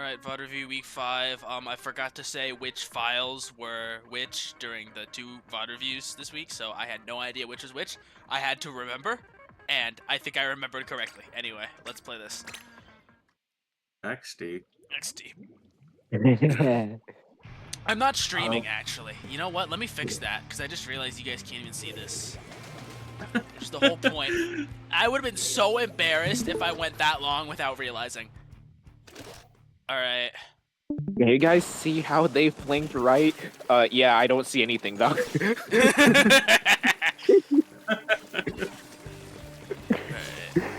Alright, VOD review week 5. I forgot to say which files were which during the 2 VOD reviews this week, so I had no idea which was which. I had to remember, and I think I remembered correctly. Anyway, let's play this. XD. XD. I'm not streaming, actually. You know what? Let me fix that, because I just realized you guys can't even see this. Which is the whole point. I would have been so embarrassed if I went that long without realizing. Alright. Can you guys see how they flanked right? Yeah, I don't see anything though.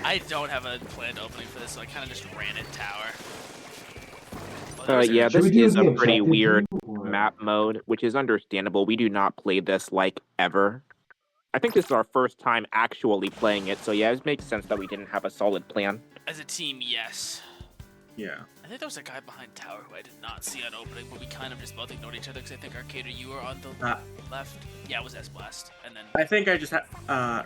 I don't have a planned opening for this, so I kind of just ran it tower. Yeah, this is a pretty weird map mode, which is understandable. We do not play this like ever. I think this is our first time actually playing it, so yeah, it makes sense that we didn't have a solid plan. As a team, yes. Yeah. I think there was a guy behind tower who I did not see on opening, but we kind of just both ignored each other because I think Arcader, you were on the left. Yeah, it was S-Blast, and then I think I just had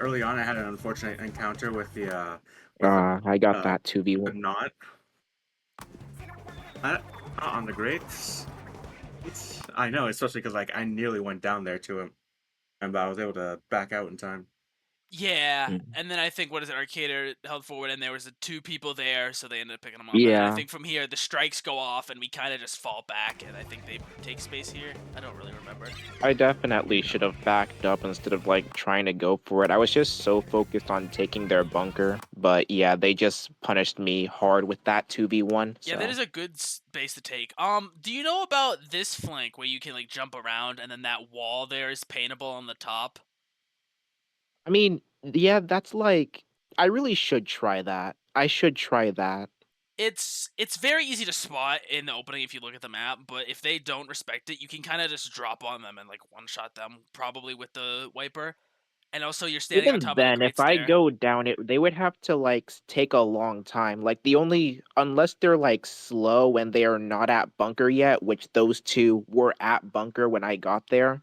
early on. I had an unfortunate encounter with the. I got that 2v1. Not on the greats. I know, especially because like I nearly went down there to him, and I was able to back out in time. yeah, and then I think what is it? Arcader held forward, and there was 2 people there, so they ended up picking them up. Yeah. And I think from here the strikes go off, and we kind of just fall back, and I think they take space here. I don't really remember. I definitely should have backed up instead of like trying to go for it. I was just so focused on taking their bunker, but yeah, they just punished me hard with that 2v1. Yeah, that is a good space to take. Do you know about this flank where you can like jump around, and then that wall there is paintable on the top? I mean, yeah, that's like I really should try that. I should try that. It's very easy to spot in the opening if you look at the map, but if they don't respect it, you can kind of just drop on them and like one-shot them, probably with the wiper. And also, you're standing on Even top of then, the grates if I there. go down it, they would have to like take a long time. Like unless they're like slow and they are not at bunker yet, which those 2 were at bunker when I got there.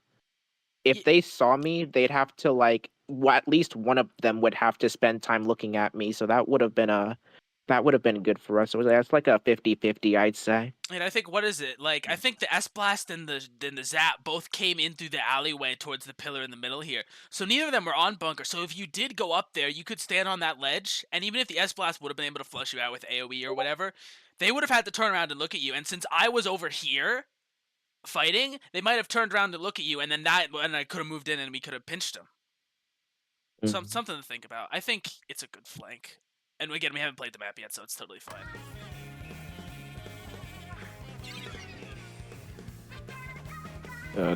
If they saw me, they'd have to like at least one of them would have to spend time looking at me. So that would have been good for us. So that's like a 50-50, I'd say. And I think, what is it? Like, I think the S-Blast and the Zap both came in through the alleyway towards the pillar in the middle here. So neither of them were on bunker. So if you did go up there, you could stand on that ledge. And even if the S-Blast would have been able to flush you out with AoE or whatever, they would have had to turn around and look at you. And since I was over here fighting, they might have turned around to look at you. And then I could have moved in and we could have pinched them. Something to think about. I think it's a good flank. And again, we haven't played the map yet, so it's totally fine.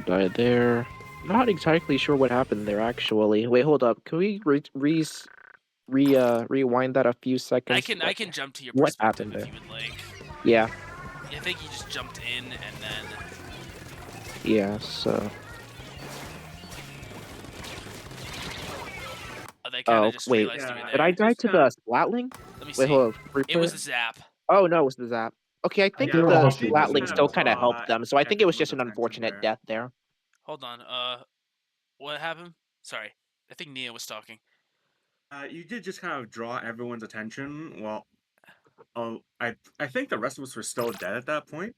Died there. Not exactly sure what happened there, actually. Wait, hold up. Can we rewind that a few seconds? I can jump to your what perspective happened if you would like. Yeah. I think you just jumped in and then. Yeah. So. Oh, they kind of just wait. realized you were there. Did I die to the Splatling? Let me see. Wait, hold on. It was the Zap. Oh no, it was the Zap. Okay, I think the Splatling still kind of helped them, so I think it was just an unfortunate death there. Hold on. What happened? Sorry, I think Nia was talking. You did just kind of draw everyone's attention. Well, I think the rest of us were still dead at that point.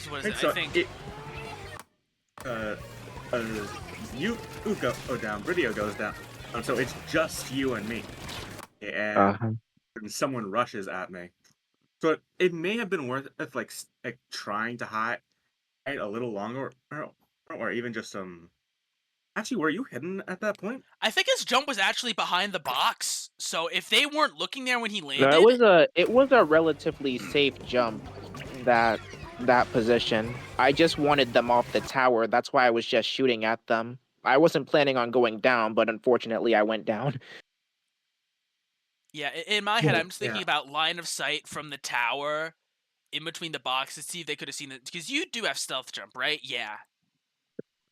What is it? I think. You go down. Video goes down. So it's just you and me, and someone rushes at me. So it may have been worth it, like trying to hide a little longer, or even just Actually, were you hidden at that point? I think his jump was actually behind the box. So if they weren't looking there when he landed, no, it was a relatively safe jump. That position. I just wanted them off the tower. That's why I was just shooting at them. I wasn't planning on going down, but unfortunately I went down. Yeah, in my head, I'm just thinking about line of sight from the tower in between the boxes, see if they could have seen it. Because you do have stealth jump, right? Yeah.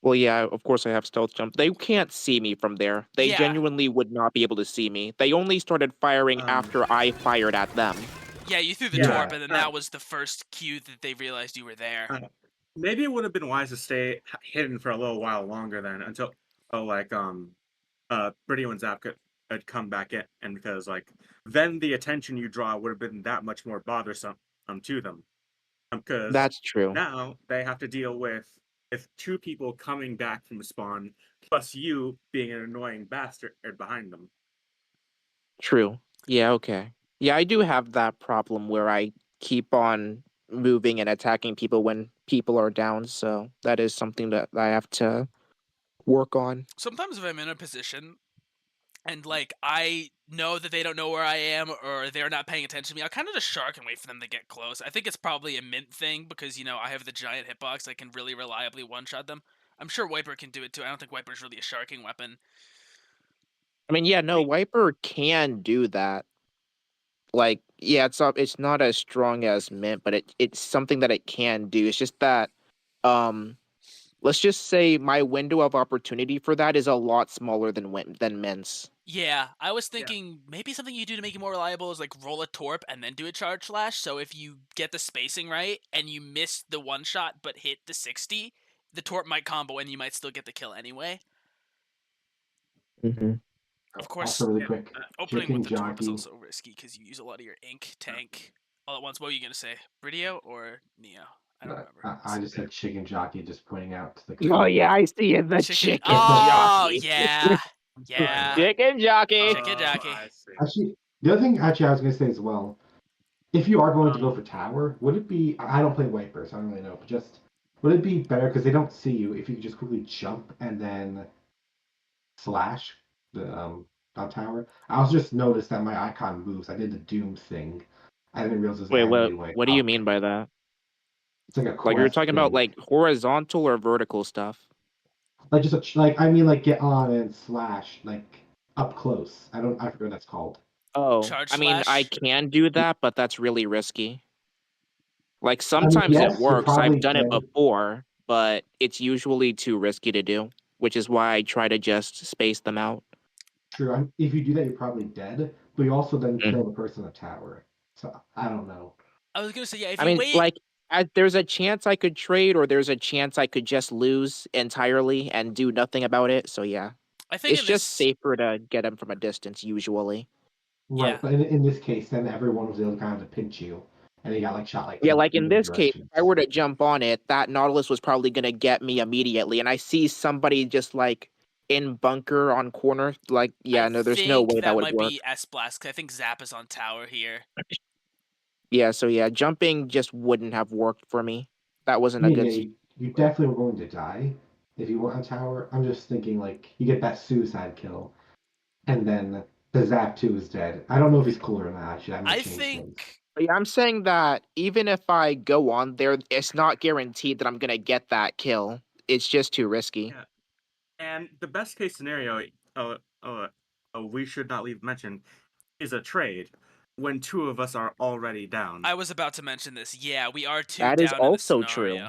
Well, yeah, of course I have stealth jump. They can't see me from there. They genuinely would not be able to see me. They only started firing after I fired at them. Yeah, you threw the torp, and then that was the first cue that they realized you were there. Maybe it would have been wise to stay hidden for a little while longer then, until Britio and Zap could come back in, and because like then the attention you draw would have been that much more bothersome to them. Because That's true. now they have to deal with if two people coming back from the spawn plus you being an annoying bastard behind them. True. Yeah, okay. Yeah, I do have that problem where I keep on moving and attacking people when people are down, so that is something that I have to work on. Sometimes if I'm in a position and like I know that they don't know where I am or they're not paying attention to me, I'll kind of just shark and wait for them to get close. I think it's probably a mint thing because I have the giant hitbox. I can really reliably one-shot them. I'm sure Wiper can do it too. I don't think Wiper's really a sharking weapon. I mean, yeah, no, Wiper can do that. Like, yeah, it's not as strong as Mint, but it's something that it can do. It's just that um let's just say my window of opportunity for that is a lot smaller than Mint's. Yeah, I was Yeah. thinking maybe something you do to make it more reliable is like roll a torp and then do a charge flash. So if you get the spacing right and you miss the one shot but hit the 60, the torp might combo and you might still get the kill anyway. Mm-hmm. Of Also, course, really Yeah. quick, opening with chicken the torp is jockey. also risky because you use a lot of your ink tank all at once. What were you gonna say, Bridio or Neo? I don't remember. I just said chicken jockey, just pointing out to the Oh camera. yeah, I see it. The Chicken. chicken Oh jockey. yeah, Right. yeah. Chicken jockey. Chicken jockey. I see. Actually, the other thing actually I was going to say as well, if you are going to go Um, for tower, would it be? I don't play Viper, so I don't really know, but just would it be better because they don't see you if you could just quickly jump and then slash the on tower? I also just noticed that my icon moves. I did the Doom thing. I didn't realize it was an Wait, enemy way what do you up. mean by that? It's like a Like you're quest talking about thing. like horizontal or vertical stuff? Like just like I mean like get on and slash like up close. I forget what that's called. Oh, Charge I mean, I slash. can do that, but that's really risky. Like I mean sometimes it yes, you're works. I've probably done it dead. before, but it's usually too risky to do, which is why I try to just space them out. True. If you do that, you're probably dead. But you also then kill Mhm. the person in the tower. So I don't know. I was gonna say yeah. If I you mean, wait, like, there's a chance I could trade, or there's a chance I could just lose entirely and do nothing about it. So yeah, I think it's in just this, safer to get them from a distance usually. yeah, Right, but in this case, then everyone was able to kind of pinch you, and he got like shot like Yeah, from like three in different this case, directions. if I were to jump on it, that Nautilus was probably gonna get me immediately, and I see somebody just like in bunker on corner. Like, I yeah, no, there's no think way that that would might work. be S Blast. 'Cause I think Zap is on tower here. Yeah, so yeah, jumping just wouldn't have worked for me. That I wasn't a mean, good. yeah, you definitely were going to die if you went on tower. I'm just thinking like you get that suicide kill, and then the Zap 2 is dead. I don't know if he's cooler or not. Actually, that might I change things. think Yeah, I'm saying that even if I go on there, it's not guaranteed that I'm gonna get that kill. It's just too risky. yeah. And the best case scenario, we should not leave mention, is a trade when two of us are already down. I was about to mention this. Yeah, we are two That is down in this also scenario. true.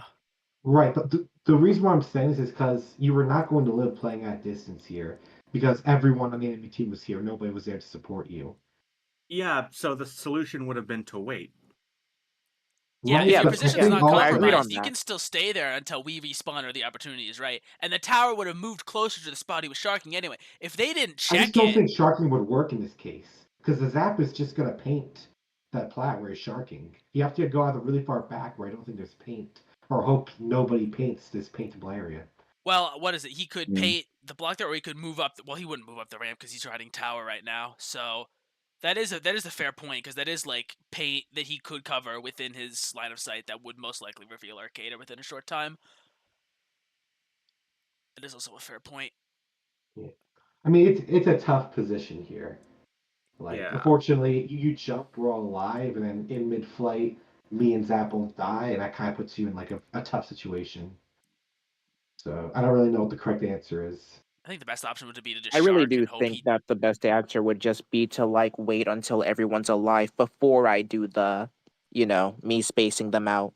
Right, but the reason why I'm saying this is because you were not going to live playing at distance here, because everyone on the enemy team was here. Nobody was there to support you. Yeah, so the solution would have been to wait. Yeah, Right, if Yeah, your but I position's yeah, think not no, I agreed also on compromised, you that. can still stay there until we respawn or the opportunity is right. And the tower would have moved closer to the spot he was sharking anyway. If they didn't I just check don't it, think sharking would work in this case because the zap is just gonna paint that plat where he's sharking. You have to go either really far back where I don't think there's paint, or hope nobody paints this paintable area. well, what is it? He could Mm. paint the block there, or he could move up. Well, he wouldn't move up the ramp because he's riding tower right now. So that is a fair point because that is like paint that he could cover within his line of sight that would most likely reveal Arcada within a short time. It is also a fair point. Yeah. I mean, it's a tough position here. Like, Yeah. unfortunately, you jump, we're all alive, and then in mid-flight, me and Zap both die, and that kind of puts you in like a tough situation. So I don't really know what the correct answer is. I think the best option would be to just I really shark do and hope think he. that the best answer would just be to like wait until everyone's alive before I do the, me spacing them out.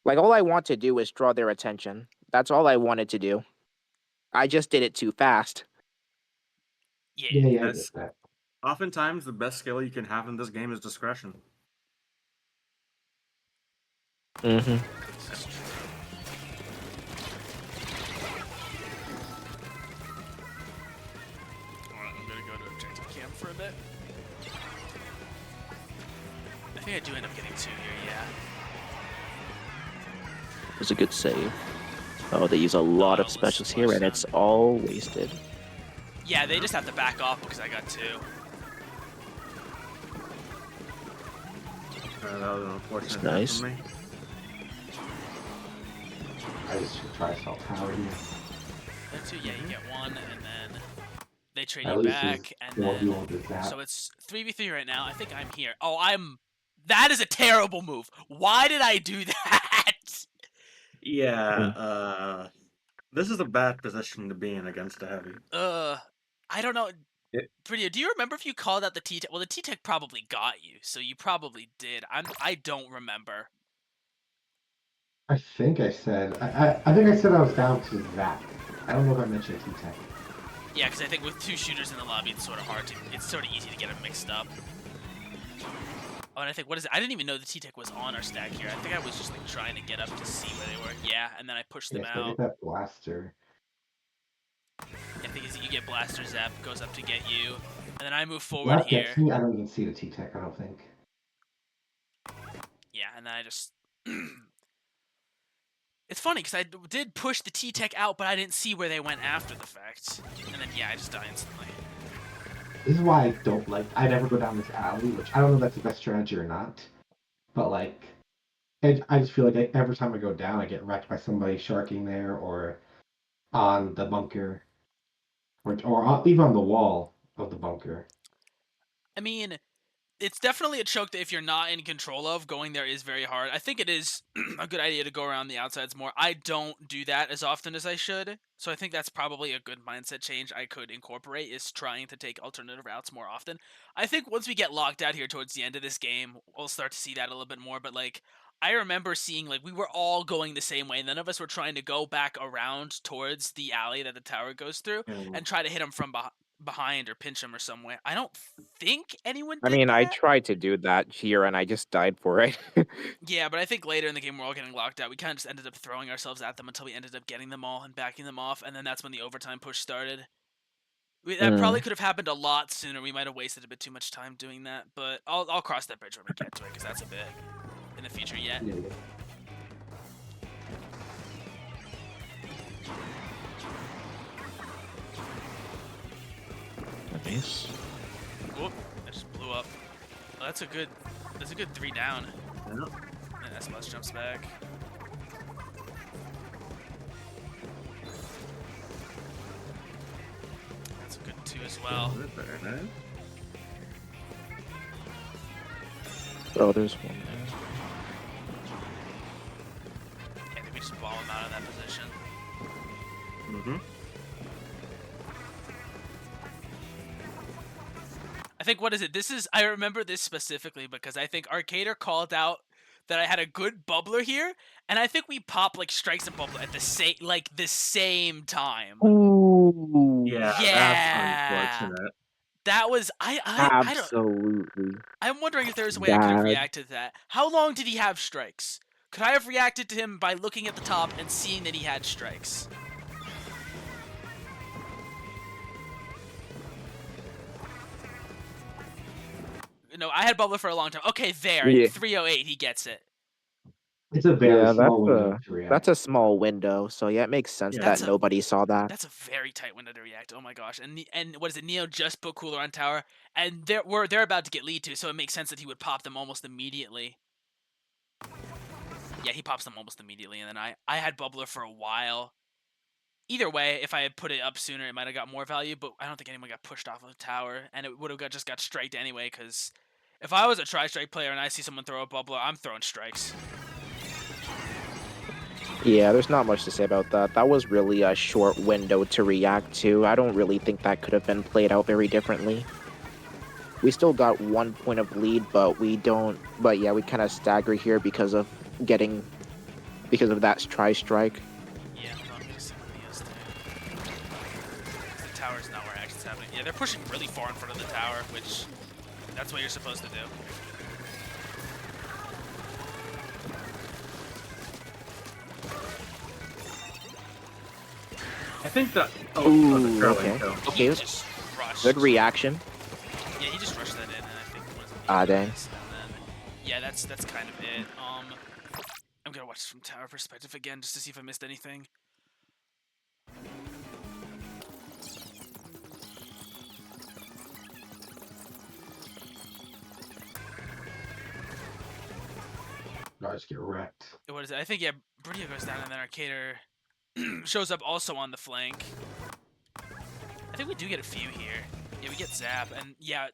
Like all I want to do is draw their attention. That's all I wanted to do. I just did it too fast. Yeah, Yeah, I That's get that. oftentimes the best skill you can have in this game is discretion. Mm-hmm. this is true. Alright, I'm gonna go to objective camp for a bit. think I do end up getting 2 here, yeah. It was a good save. Oh, they use a lot of let's specials watch here, and them. it's all wasted. Yeah, they just have to back off because I got 2. That was an unfortunate Nice. for me. I just should try Salt Tower here. Then 2, yeah, you get 1, and then they trade At you least back, he's and more then... dealing with that. So it's 3v3 right now. I think I'm here. Oh, that is a terrible move. Why did I do that? Yeah, this is a bad position to be in against a heavy. I don't know. It- Pretty, do you remember if you called out the T-Tech? Well, the T-Tech probably got you, so you probably did. I don't remember. I think I said I think I said I was down to that. I don't know if I mentioned T-Tech. Yeah, because I think with 2 shooters in the lobby, it's sort of hard to. It's sort of easy to get them mixed up. Oh, and I think, what is it? I didn't even know the T-Tech was on our stack here. I think I was just like trying to get up to see where they were. Yeah, and then I pushed them Yeah, so I out. get that blaster. I think as you get Blaster Zap, goes up to get you. And then I move forward That here. gets me. I don't even see the T-Tech. I don't think. Yeah, and then I just... It's funny, because I did push the T-Tech out, but I didn't see where they went after the fact. And then, yeah, I just die instantly. This is why I don't like. I never go down this alley, which I don't know if that's the best strategy or not. But like, I just feel like every time I go down, I get wrecked by somebody sharking there or on the bunker, or even on the wall of the bunker. I mean, it's definitely a choke that if you're not in control of, going there is very hard. I think it is a good idea to go around the outsides more. I don't do that as often as I should, so I think that's probably a good mindset change I could incorporate, is trying to take alternative routes more often. I think once we get locked out here towards the end of this game, we'll start to see that a little bit more, but like, I remember seeing, like, we were all going the same way. None of us were trying to go back around towards the alley that the tower goes through and try to hit him from behind or pinch him or some way. I don't think anyone I did mean, I that. tried to do that here, and I just died for it. Yeah, but I think later in the game we're all getting locked out. We kind of just ended up throwing ourselves at them until we ended up getting them all and backing them off, and then that's when the overtime push started. That probably could have happened a lot sooner. We might have wasted a bit too much time doing that, but I'll cross that bridge when we get to it, because that's a bit in the future yet. Yeah. Nice. Whoop! I just blew up. Oh, that's a good 3 down. Yeah. And S+ jumps back. That's a good 2 as well. Very nice. Oh, there's one there. Yeah, I think we just ball him out of that position. Mm-hmm. I think, what is it? I remember this specifically because I think Arcader called out that I had a good bubbler here, and I think we pop like strikes and bubbler at the same time. Ooh. Yeah, Yeah. that's unfortunate. That was I don't. Absolutely. I'm wondering if there's a way I could have reacted to that. How long did he have strikes? Could I have reacted to him by looking at the top and seeing that he had strikes? No, I had bubbler for a long time. Okay, there. Yeah. 308, he gets it. It's a very Yeah, small window to react. that's a small window, so yeah, it makes sense Yeah. that nobody saw that. That's a very tight window to react. Oh my gosh. And what is it? Neo just put cooler on tower, and they're about to get lead to, so it makes sense that he would pop them almost immediately. Yeah, he pops them almost immediately, and then I had bubbler for a while. Either way, if I had put it up sooner, it might have got more value, but I don't think anyone got pushed off of the tower, and it would have just got striked anyway, because if I was a tri-strike player and I see someone throw a bubbler, I'm throwing strikes. Yeah, there's not much to say about that. That was really a short window to react to. I don't really think that could have been played out very differently. We still got 1 point of lead, but we don't. But yeah, we kind of stagger here because of that tri-strike. Yeah, I'm gonna see what Neo's doing. The tower's not where action's happening. Yeah, they're pushing really far in front of the tower, which that's what you're supposed to do. I think that. Ooh, the curling okay. kill. Okay, He just rushed. good reaction. Yeah, he just rushed that in, and I think it was Ah, dang. and then, Yeah, that's kind of it. I'm gonna watch from tower perspective again just to see if I missed anything. I just get wrecked. What is it? I think, yeah, Bridio goes down and then Arcader shows up also on the flank. I think we do get a few here. Yeah, we get Zap, and yeah,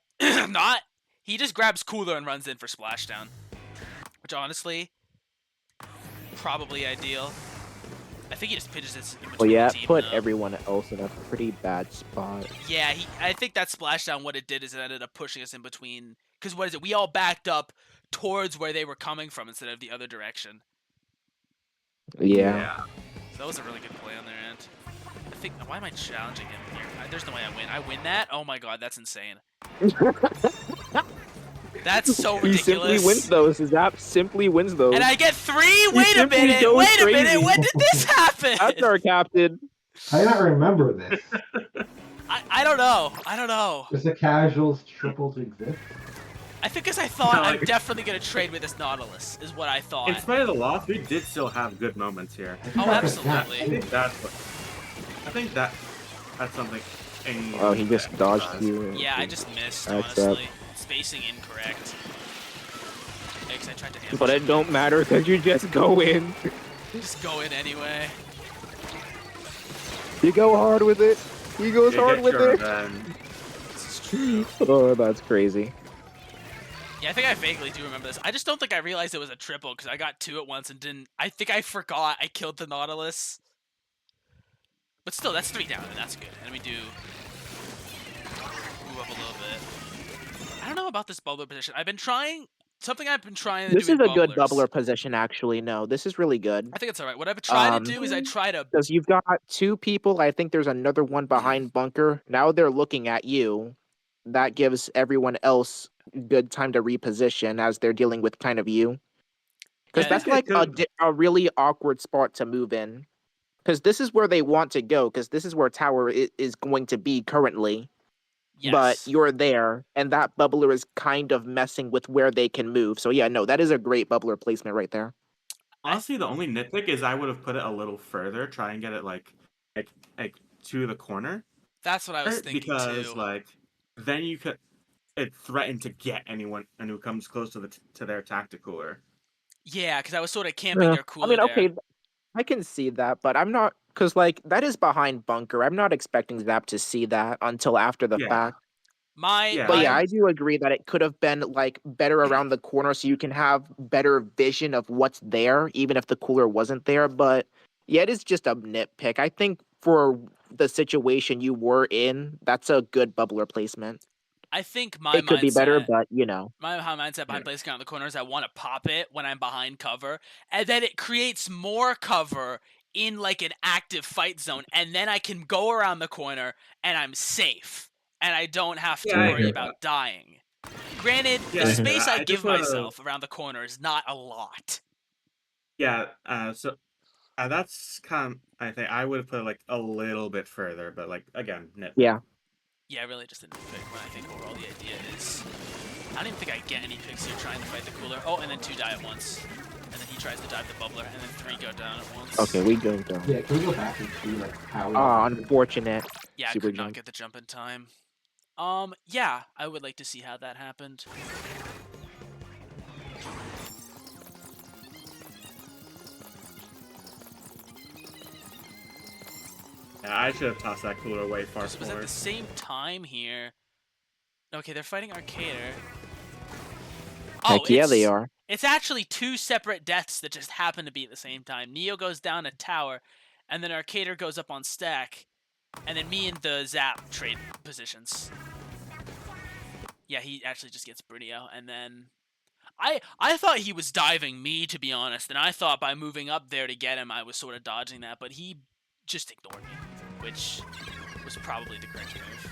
he just grabs Cooler and runs in for Splashdown. Which, honestly, probably ideal. I think he just pitches it in between Well, yeah, the team, put though. everyone else in a pretty bad spot. Yeah, I think that Splashdown, what it did is it ended up pushing us in between. Because what is it? We all backed up towards where they were coming from instead of the other direction. Yeah. So that was a really good play on their end. I think, why am I challenging him here? There's no way I win. I win that? Oh my god, that's insane. That's so ridiculous. He simply wins those. Zap simply wins those. And I get 3? Wait a minute! Wait a minute! When did this happen? That's our captain. I do not remember this. I don't know. I don't know. Does the casuals triple exist? I think because I thought No, I'm definitely going to trade with this Nautilus, is what I thought. In spite of the loss, we did still have good moments here. Oh, absolutely. I think that's something. Oh, he just dodged you. Yeah, I just missed, That's honestly. Spacing incorrect. Yeah, 'cause I tried to ambush But it him. don't matter because you just go in. Just go in anyway. You go hard with it. He goes hard with it. This is true. Oh, that's crazy. Yeah, I think I vaguely do remember this. I just don't think I realized it was a triple because I got 2 at once and didn't. I think I forgot I killed the Nautilus. But still, that's 3 down, and that's good. And we do move up a little bit. I don't know about this bubbler position. I've been trying. Something I've been trying to This do is with a good bubblers. bubbler position, actually. No, this is really good. I think it's alright. What I've been trying to do is I try to. Because you've got 2 people. I think there's another one behind bunker. Now they're looking at you. That gives everyone else good time to reposition as they're dealing with kind of you. Because Yeah, that's like a really awkward spot to move in. Because this is where they want to go. Because this is where tower is going to be currently. Yes. But you're there, and that bubbler is kind of messing with where they can move. So yeah, no, that is a great bubbler placement right there. Honestly, the only nitpick is I would have put it a little further, try and get it like to the corner. That's what I was thinking because too. like then you could threaten to get anyone and who comes close to their tacticooler. Yeah, because I was sort of camping their cooler. I mean, okay, there. I can see that, but I'm not, because like that is behind bunker. I'm not expecting Zap to see that until after the fact. But yeah, I do agree that it could have been like better around the corner so you can have better vision of what's there, even if the cooler wasn't there. But yeah, it is just a nitpick. I think for the situation you were in, that's a good bubbler placement. I think my it could be better, but you know. My mindset behind placing around the corner is I want to pop it when I'm behind cover, and then it creates more cover in like an active fight zone, and then I can go around the corner and I'm safe, and I don't have to worry about dying. Granted, the space I give myself around the corner is not a lot. Yeah, so that's kind of, I think I would have put it like a little bit further, but like again, yeah. Yeah, really just didn't pick, but I think overall the idea is... I don't even think I get any picks here trying to fight the cooler. Oh, and then 2 die at once. And then he tries to dive the bubbler, and then 3 go down at once. Okay, we go down. Yeah, can we go back and see like how we unfortunate. Yeah, I could not get the jump in time. Yeah, I would like to see how that happened. Yeah, I should have tossed that cooler away far This was at the same time here. Okay, they're fighting Arcader. Oh, heck yeah, they are. It's actually 2 separate deaths that just happen to be at the same time. Neo goes down a tower, and then Arcader goes up on stack, and then me and the Zap trade positions. Yeah, he actually just gets Bridio, and then... I thought he was diving me, to be honest, and I thought by moving up there to get him, I was sort of dodging that, but he just ignored me, which was probably the correct move.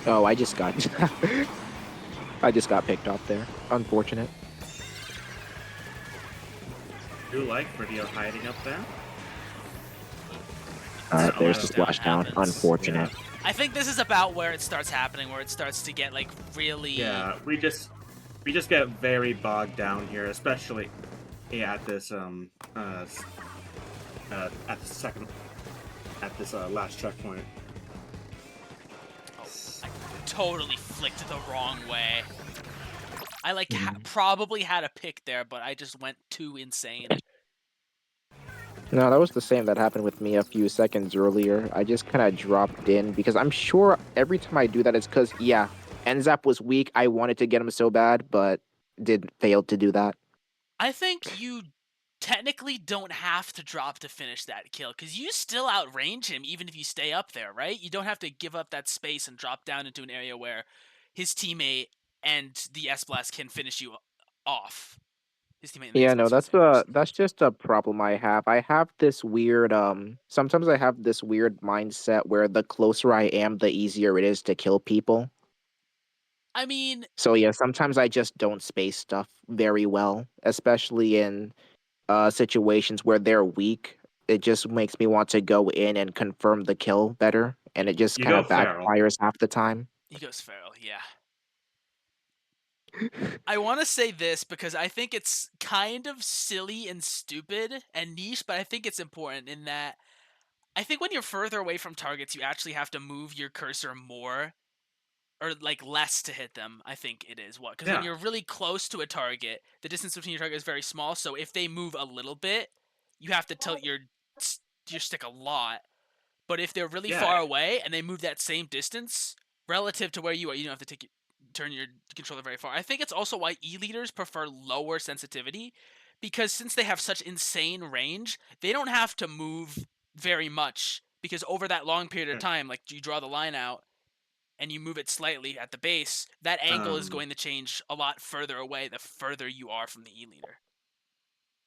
Oh, I just got I just got picked off there. Unfortunate. Do you like Bridio hiding up there? So There's the splashdown splashdown. happens. Yeah. Unfortunate. I think this is about where it starts happening, where it starts to get like really. Yeah, we just get very bogged down here, especially at this at the second at this last checkpoint. Oh, I totally flicked the wrong way. I like Mhm. probably had a pick there, but I just went too insane. No, that was the same that happened with me a few seconds earlier. I just kind of dropped in because I'm sure every time I do that, it's because, yeah, Enzap was weak. I wanted to get him so bad, but did fail to do that. I think you technically don't have to drop to finish that kill, because you still outrange him even if you stay up there, right? You don't have to give up that space and drop down into an area where his teammate and the S-Blast can finish you off. His teammate and the Yeah, no, S-Blast, should say, of course. that's just a problem I have. I have this weird sometimes I have this weird mindset where the closer I am, the easier it is to kill people. I mean, So yeah, sometimes I just don't space stuff very well, especially in situations where they're weak. It just makes me want to go in and confirm the kill better, and it just You kind go of feral. backfires half the time. he goes feral, yeah. I want to say this because I think it's kind of silly and stupid and niche, but I think it's important in that I think when you're further away from targets, you actually have to move your cursor more or like less to hit them. I think it is what, because when Yeah. you're really close to a target, the distance between your target is very small. So if they move a little bit, you have to tilt your stick a lot. But if they're really Yeah. far away and they move that same distance relative to where you are, you don't have to turn your controller very far. I think it's also why e-leaders prefer lower sensitivity, because since they have such insane range, they don't have to move very much, because over that long period of time, like you draw the line out and you move it slightly at the base, that angle is going to change a lot further away the further you are from the e-leader.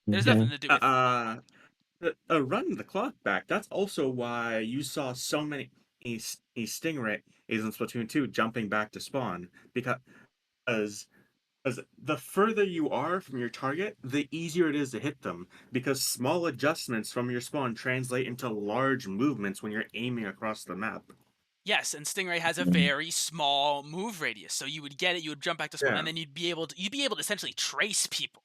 There's Okay. nothing to do with Running the clock back. That's also why you saw so many stingray is in Splatoon 2 jumping back to spawn, because as the further you are from your target, the easier it is to hit them, because small adjustments from your spawn translate into large movements when you're aiming across the map. Yes, and Stingray has a very small move radius, so you would get it, you would jump back to spawn, Yeah. and then you'd be able to essentially trace people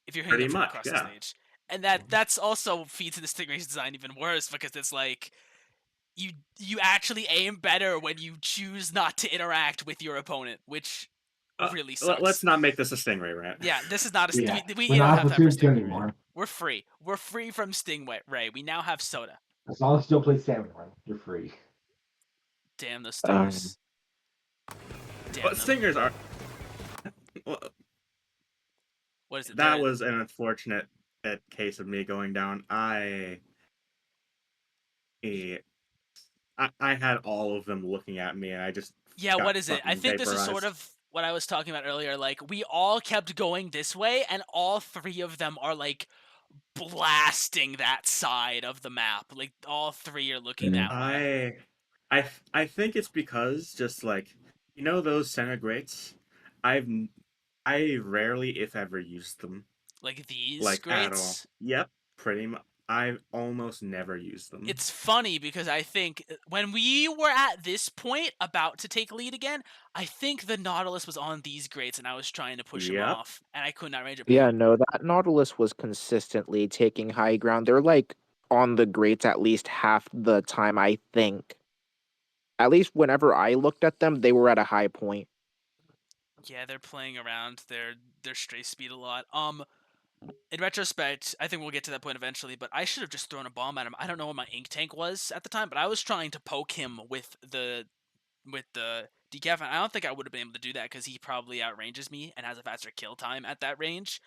if you're hitting Pretty them from much, across the yeah. stage. And that's also feeds the Stingray's design even worse, because it's like you actually aim better when you choose not to interact with your opponent, which really Let's sucks. not make this a Stingray rant. Yeah, this is not a Yeah, we we're don't not have time for Splatoon 2 Stingray. anymore. We're free. We're free from Stingray. We now have soda. As long as you don't play Salmon Run, you're free. Damn those Um, stingers. Damn But them. stingers are. Well, What is it? that was an unfortunate case of me going down. I had all of them looking at me, and I just Yeah, got what is it? I fucking think this is sort vaporized. of what I was talking about earlier. Like, we all kept going this way, and all three of them are, like, blasting that side of the map. Like, all three are looking that way. I think it's because just like those center grates, I've I rarely, if ever, used them Like, these like at all. grates. Yep, pretty much. I almost never used them. It's funny because I think when we were at this point about to take lead again, I think the Nautilus was on these grates and I was trying to push him Yep. off and I could not range it. yeah, no, that Nautilus was consistently taking high ground. They're like on the grates at least half the time, I think. At least whenever I looked at them, they were at a high point. Yeah, they're playing around their stray speed a lot. In retrospect, I think we'll get to that point eventually, but I should have just thrown a bomb at him. I don't know what my ink tank was at the time, but I was trying to poke him with the decaf, and I don't think I would have been able to do that because he probably outranges me and has a faster kill time at that range.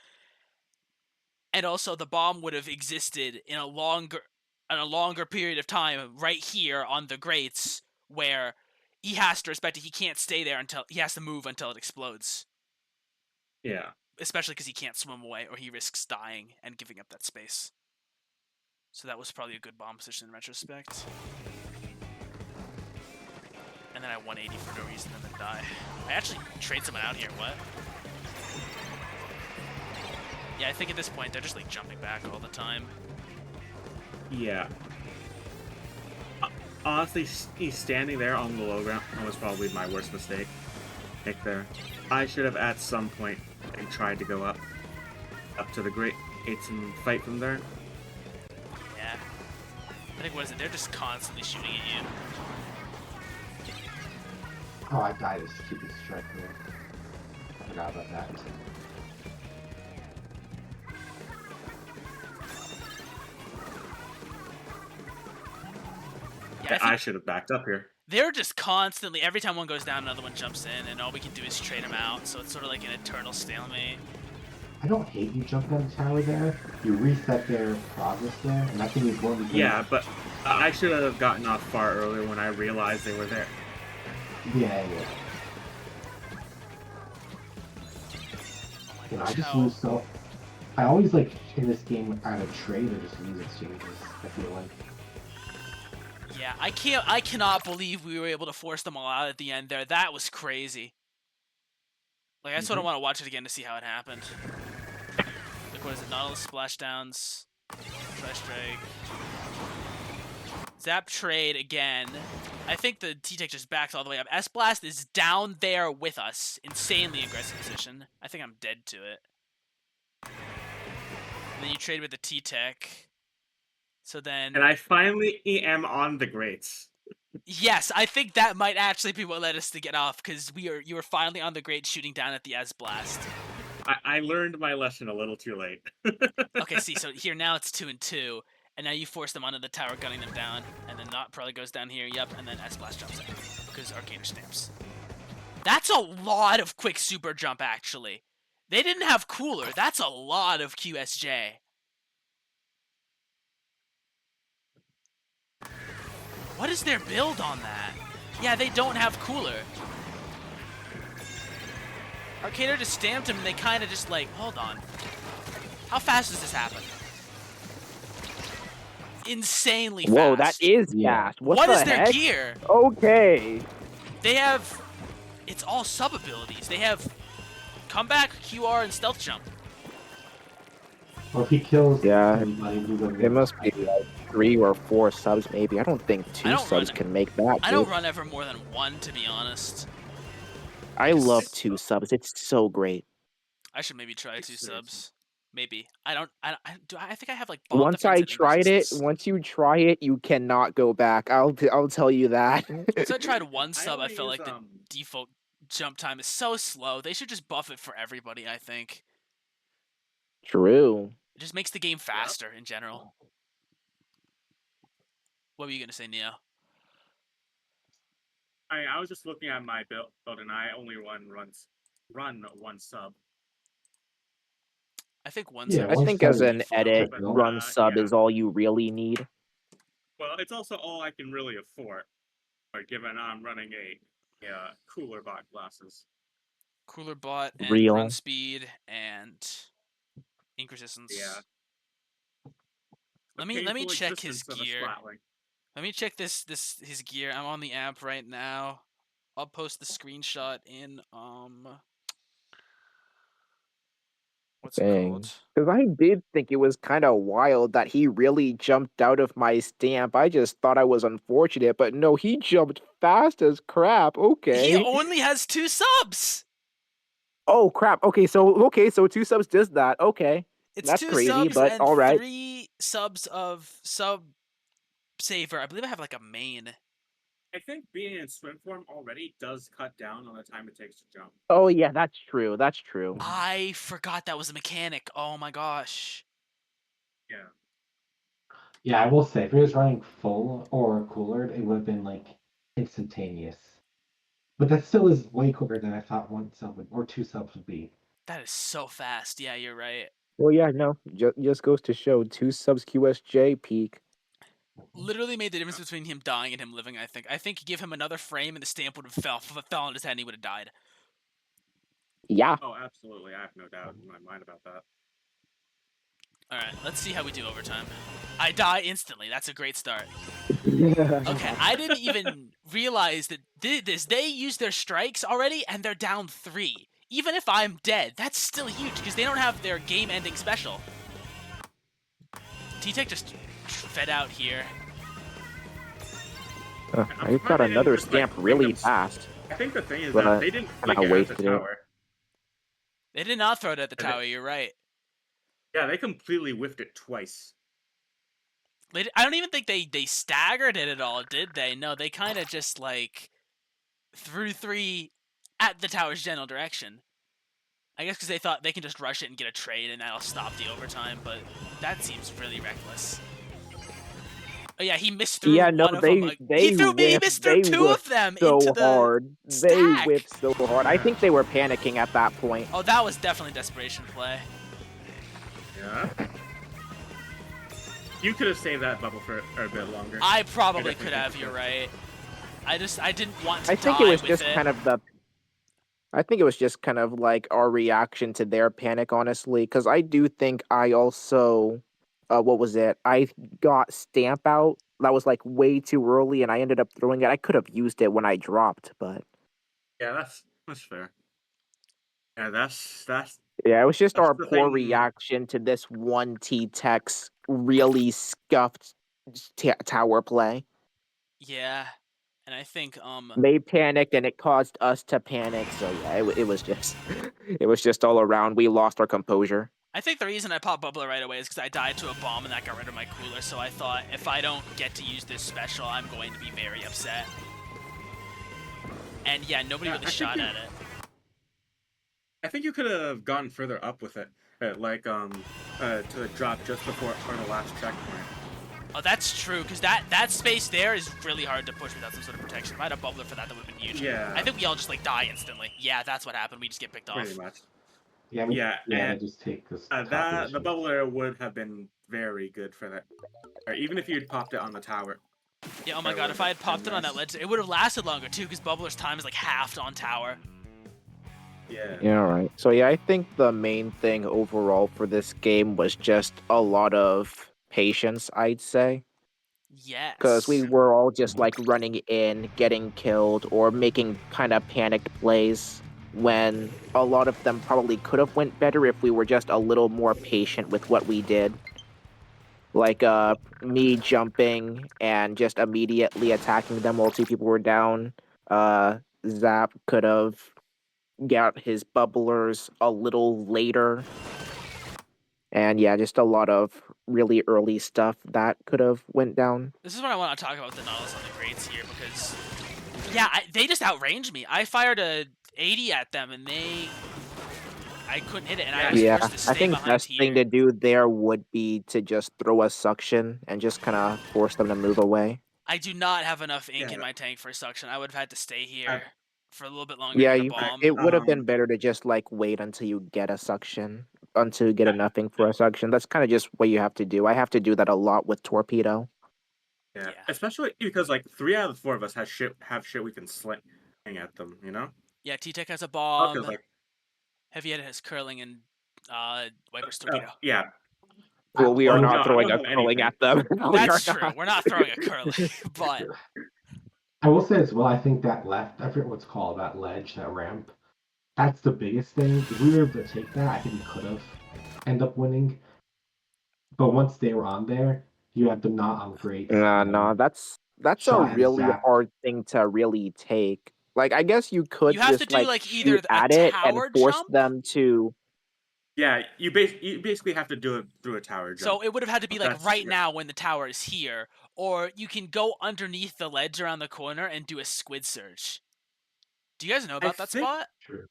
And also, the bomb would have existed in a longer period of time right here on the grates, where he has to respect it. He can't stay there until he has to move until it explodes. Yeah. Especially because he can't swim away, or he risks dying and giving up that space. So that was probably a good bomb position in retrospect. And then I 180 for no reason and then die. I actually trade someone out here, what? Yeah, I think at this point they're just like jumping back all the time. Yeah. honestly, he's standing there on the low ground. That was probably my worst mistake. Right there. I should have at some point and tried to go up to the great eights and fight from there. Yeah. I think, what is it? They're just constantly shooting at you. Oh, I died as stupid strike there. I forgot about that. Yeah, I should have backed up here. they're just constantly, every time one goes down, another one jumps in, and all we can do is trade them out, so it's sort of like an eternal stalemate. I don't hate you jumping on the tower there. You reset their progress there, and I think it's one of the things. Yeah, but I should have gotten off far earlier when I realized they were there. Yeah. Oh You my know, I gosh, just how... lose so. I always like in this game either trade or just lose exchanges. I feel like. Yeah, I cannot believe we were able to force them all out at the end there. That was crazy. Like, I sort of want to watch it again to see how it happened. Like, what is it? Nautilus splashdowns. Try strike. Zap trade again. I think the T-Tech just backs all the way up. S-Blast is down there with us. Insanely aggressive position. I think I'm dead to it. And then you trade with the T-Tech. So then... And I finally am on the greats. Yes, I think that might actually be what led us to get off, because you were finally on the great shooting down at the S-Blast. I learned my lesson a little too late. Okay, see, so here now it's 2-2, and now you force them onto the tower, gunning them down, and then Not probably goes down here, yep, and then S-Blast jumps out, because Arcaner stamps. That's a lot of quick super jump, actually. They didn't have cooler, that's a lot of QSJ. What is their build on that? Yeah, they don't have cooler. Arcader just stamped him and they kind of just like, hold on. How fast does this happen? Insanely fast. Whoa, that is fast. What is the their heck? gear? Okay. They have, it's all sub abilities. They have comeback, QR, and stealth jump. Well, if he kills, Yeah, everybody, it must be like 3 or 4 subs maybe. I don't think 2 subs can make that. I don't run ever more than 1, to be honest. I love 2 subs. It's so great. I should maybe try 2 subs. Maybe. I think I have like bomb Once I tried it, once you try it, you cannot go back. I'll tell you that. Once I tried 1 sub, I felt like the default jump time is so slow. They should just buff it for everybody, I think. True. It just makes the game faster in general. What were you gonna say, Neo? I was just looking at my build, and I only run one sub. I think one sub. I think as an edit, run sub is all you really need. Well, it's also all I can really afford, given I'm running a cooler bot glasses. Cooler bot and run speed and ink resistance. Yeah. Let me check his gear. Let me check his gear. I'm on the app right now. I'll post the screenshot in what's it called? Because I did think it was kind of wild that he really jumped out of my stamp. I just thought I was unfortunate, but no, he jumped fast as crap. Okay. He only has 2 subs. Oh crap. Okay, so 2 subs does that. Okay. It's That's 2 crazy, subs but and all right. 3 subs of sub saver. I believe I have like a main. I think being in swim form already does cut down on the time it takes to jump. Oh yeah, that's true. That's true. I forgot that was a mechanic. Oh my gosh. Yeah. Yeah, I will say, if he was running full or cooler, it would have been like instantaneous. But that still is way quicker than I thought 1 sub would, or 2 subs would be. That is so fast. Yeah, you're right. Well, yeah, no, just goes to show 2 subs QSJ peak. Literally made the difference between him dying and him living, I think. I think give him another frame and the stamp would have fell on his head and he would have died. Yeah. Oh, absolutely. I have no doubt in my mind about that. Alright, let's see how we do overtime. I die instantly. That's a great start. Okay, I didn't even realize that they used their strikes already and they're down 3. Even if I'm dead, that's still huge because they don't have their game-ending special. T-Tech just fed out here. I'm I surprised got they didn't another just like stamp bring them. really fast, I think the thing is that but they didn't kind flick of it at the wasted it. tower. They did not throw it at the And tower. You're right. yeah, they completely whiffed it twice. I don't even think they staggered it at all, did they? No, they kind of just like threw 3 at the tower's general direction. I guess because they thought they can just rush it and get a trade and that'll stop the overtime, but that seems really reckless. Oh yeah, he missed through Yeah, no, one of them. He missed through they 2 of whiffed them into so the hard. They stack. whiffed so hard. I think they were panicking at that point. Oh, that was definitely desperation play. Yeah. You could have saved that bubble for a bit longer. I probably could have. You're right. I didn't want to I think it die was with just it. kind of the I think it was just kind of like our reaction to their panic, honestly, because I do think I also, what was it? I got stamp out. That was like way too early, and I ended up throwing it. I could have used it when I dropped, but Yeah, that's fair. Yeah, that's yeah, it was just that's our the poor thing. reaction to this one T-Tex really scuffed tower play. Yeah, and I think They panicked, and it caused us to panic. So yeah, it was just, it was just all around. We lost our composure. I think the reason I popped Bubbler right away is because I died to a bomb and that got rid of my cooler, so I thought if I don't get to use this special, I'm going to be very upset. And yeah, nobody really shot at it. I think you could have gone further up with it, to the drop just before or the last checkpoint. Oh, that's true, because that space there is really hard to push without some sort of protection. If I had a Bubbler for that, that would have been huge. Yeah. I think we all just like die instantly. Yeah, that's what happened. We just get picked off. Pretty much. Yeah, I mean, Yeah, yeah, and they just take this. the bubbler would have been very good for that. Or even if you'd popped it on the tower. Yeah, oh my god, if I had popped it on that ledge, it would have lasted longer too, because Bubbler's time is like halved on tower. Yeah. Yeah, right. So yeah, I think the main thing overall for this game was just a lot of patience, I'd say. Because we Yes. were all just like running in, getting killed, or making kind of panicked plays when a lot of them probably could have went better if we were just a little more patient with what we did. Like me jumping and just immediately attacking them while 2 people were down. Zap could have got his bubblers a little later. And yeah, just a lot of really early stuff that could have went down. This is what I want to talk about with the Nautilus on the grades here, because yeah, they just outranged me. I fired a 80 at them, and I couldn't hit it, and I was Yeah, forced to I stay think behind best here. thing to do there would be to just throw a suction and just kind of force them to move away. I do not have enough ink Yeah. in my tank for suction. I would have had to stay here for a little bit longer Yeah, and get a bomb. it would have been better to just like wait until you get a suction, until you get enough ink for a suction. That's kind of just what you have to do. I have to do that a lot with torpedo. Yeah. Yeah. Especially because like 3 out of the 4 of us have shit we can sling at them, you know? Yeah, T-Tech has a Oh, 'cause, bomb. like, Heavy has curling and Viper's torpedo. yeah. Well, we are Well, not no, I throwing don't a have curling anything. at them. We are That's true. not. We're not throwing a curling, but I will say as well, I think that left, I forget what's called, that ledge, that ramp, that's the biggest thing. If we were able to take that, I think we could have end up winning. But once they were on there, you had them not on grates. No, that's a Shot and really zap. hard thing to really take. Like, I guess you could you have to just do like like either shoot a at it and tower force jump. them to. Yeah, you basically have to do it through a tower jump. So it would have had to be like That's right true. now when the tower is here, or you can go underneath the ledge around the corner and do a squid surge. Do you guys know about that spot? True.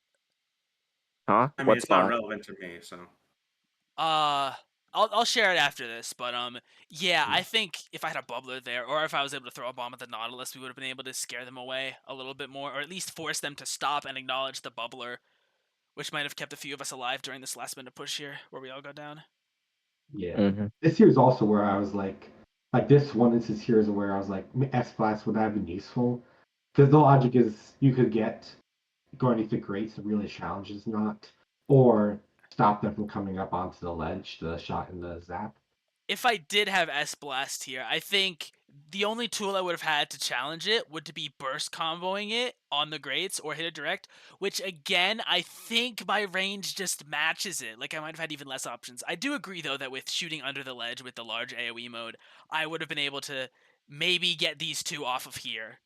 Huh? I mean, What it's not spot? relevant to me, so. I'll share it after this, but yeah, I think if I had a bubbler there, or if I was able to throw a bomb at the Nautilus, we would have been able to scare them away a little bit more, or at least force them to stop and acknowledge the bubbler, which might have kept a few of us alive during this last minute push here, where we all go down. Yeah. Mm-hmm. This here is also where I was like this one instance here is where I was like, S Blast would have been useful. Because the logic is you could get going to the grates and really challenges not, or stop them from coming up onto the ledge, the shot and the zap. If I did have S Blast here, I think the only tool I would have had to challenge it would to be burst comboing it on the grates or hit it direct, which again, I think my range just matches it. Like I might have had even less options. I do agree though that with shooting under the ledge with the large AoE mode, I would have been able to maybe get these two off of here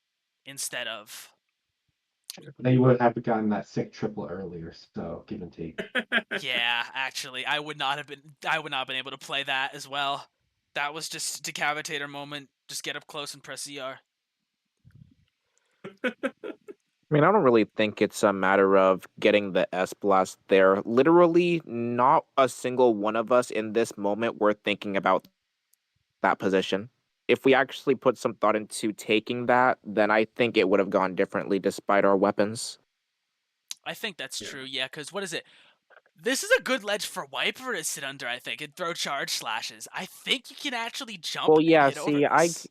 instead of. Then you would have gotten that sick triple earlier, so give and take. Yeah, actually, I would not have been able to play that as well. That was just decapitator moment. Just get up close and press ER. I mean, I don't really think it's a matter of getting the S blast there. Literally, not a single one of us in this moment were thinking about that position. If we actually put some thought into taking that, then I think it would have gone differently despite our weapons. I think that's Yeah. true, yeah, because what is it? This is a good ledge for Wiper to sit under, I think, and throw charge slashes. I think you can actually jump Well, and yeah, hit over see, this.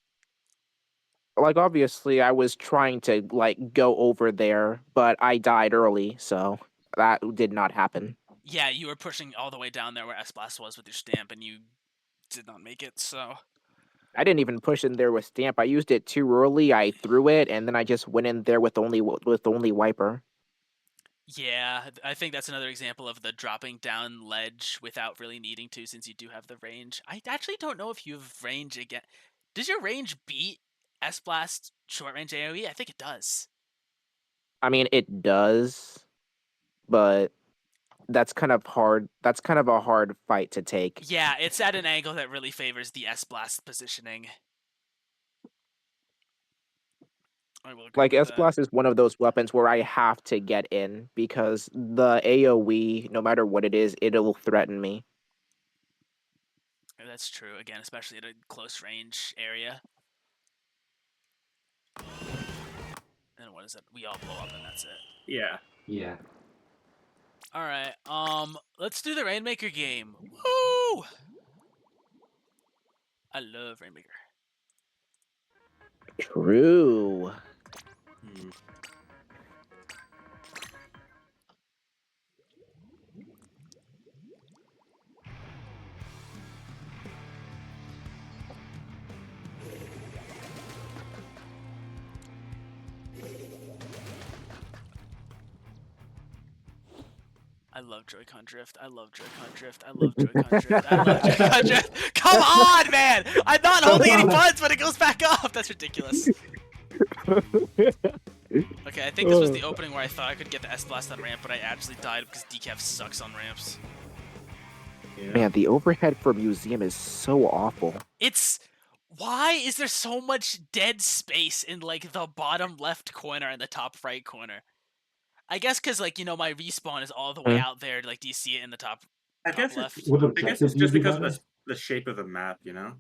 obviously I was trying to like go over there, but I died early, so that did not happen. Yeah, you were pushing all the way down there where S-Blast was with your stamp, and you did not make it, so. I didn't even push in there with stamp. I used it too early. I threw it, and then I just went in there with only wiper. Yeah, I think that's another example of the dropping down ledge without really needing to, since you do have the range. I actually don't know if you have range again. Does your range beat S-Blast short range AoE? I think it does. I mean, it does, but that's kind of hard. That's kind of a hard fight to take. Yeah, it's at an angle that really favors the S-Blast positioning. I will agree Like with S that. Blast is one of those weapons where I have to get in because the AoE, no matter what it is, it'll threaten me. That's true, again, especially at a close range area. And what is it? We all blow up and that's it. Yeah. Yeah. Alright, let's do the Rainmaker game. Woo! I love Rainmaker. True. Hmm. I love Joy-Con drift. I love Joy-Con drift. I love Joy-Con drift. I love Joy-Con drift. Come on, man! I'm not holding any buttons, but it goes back up. That's ridiculous. Okay, I think this was the opening where I thought I could get the S-Blast on ramp, but I actually died because Decaf sucks on ramps. Yeah. Man, the overhead for Museum is so awful. It's... Why is there so much dead space in, like, the bottom left corner and the top right corner? I guess because, like, you know, my respawn is all the way out there. Like, do you see it in the top I guess left? it's Would I guess it's objectives just be because of better? the shape of the map, you know?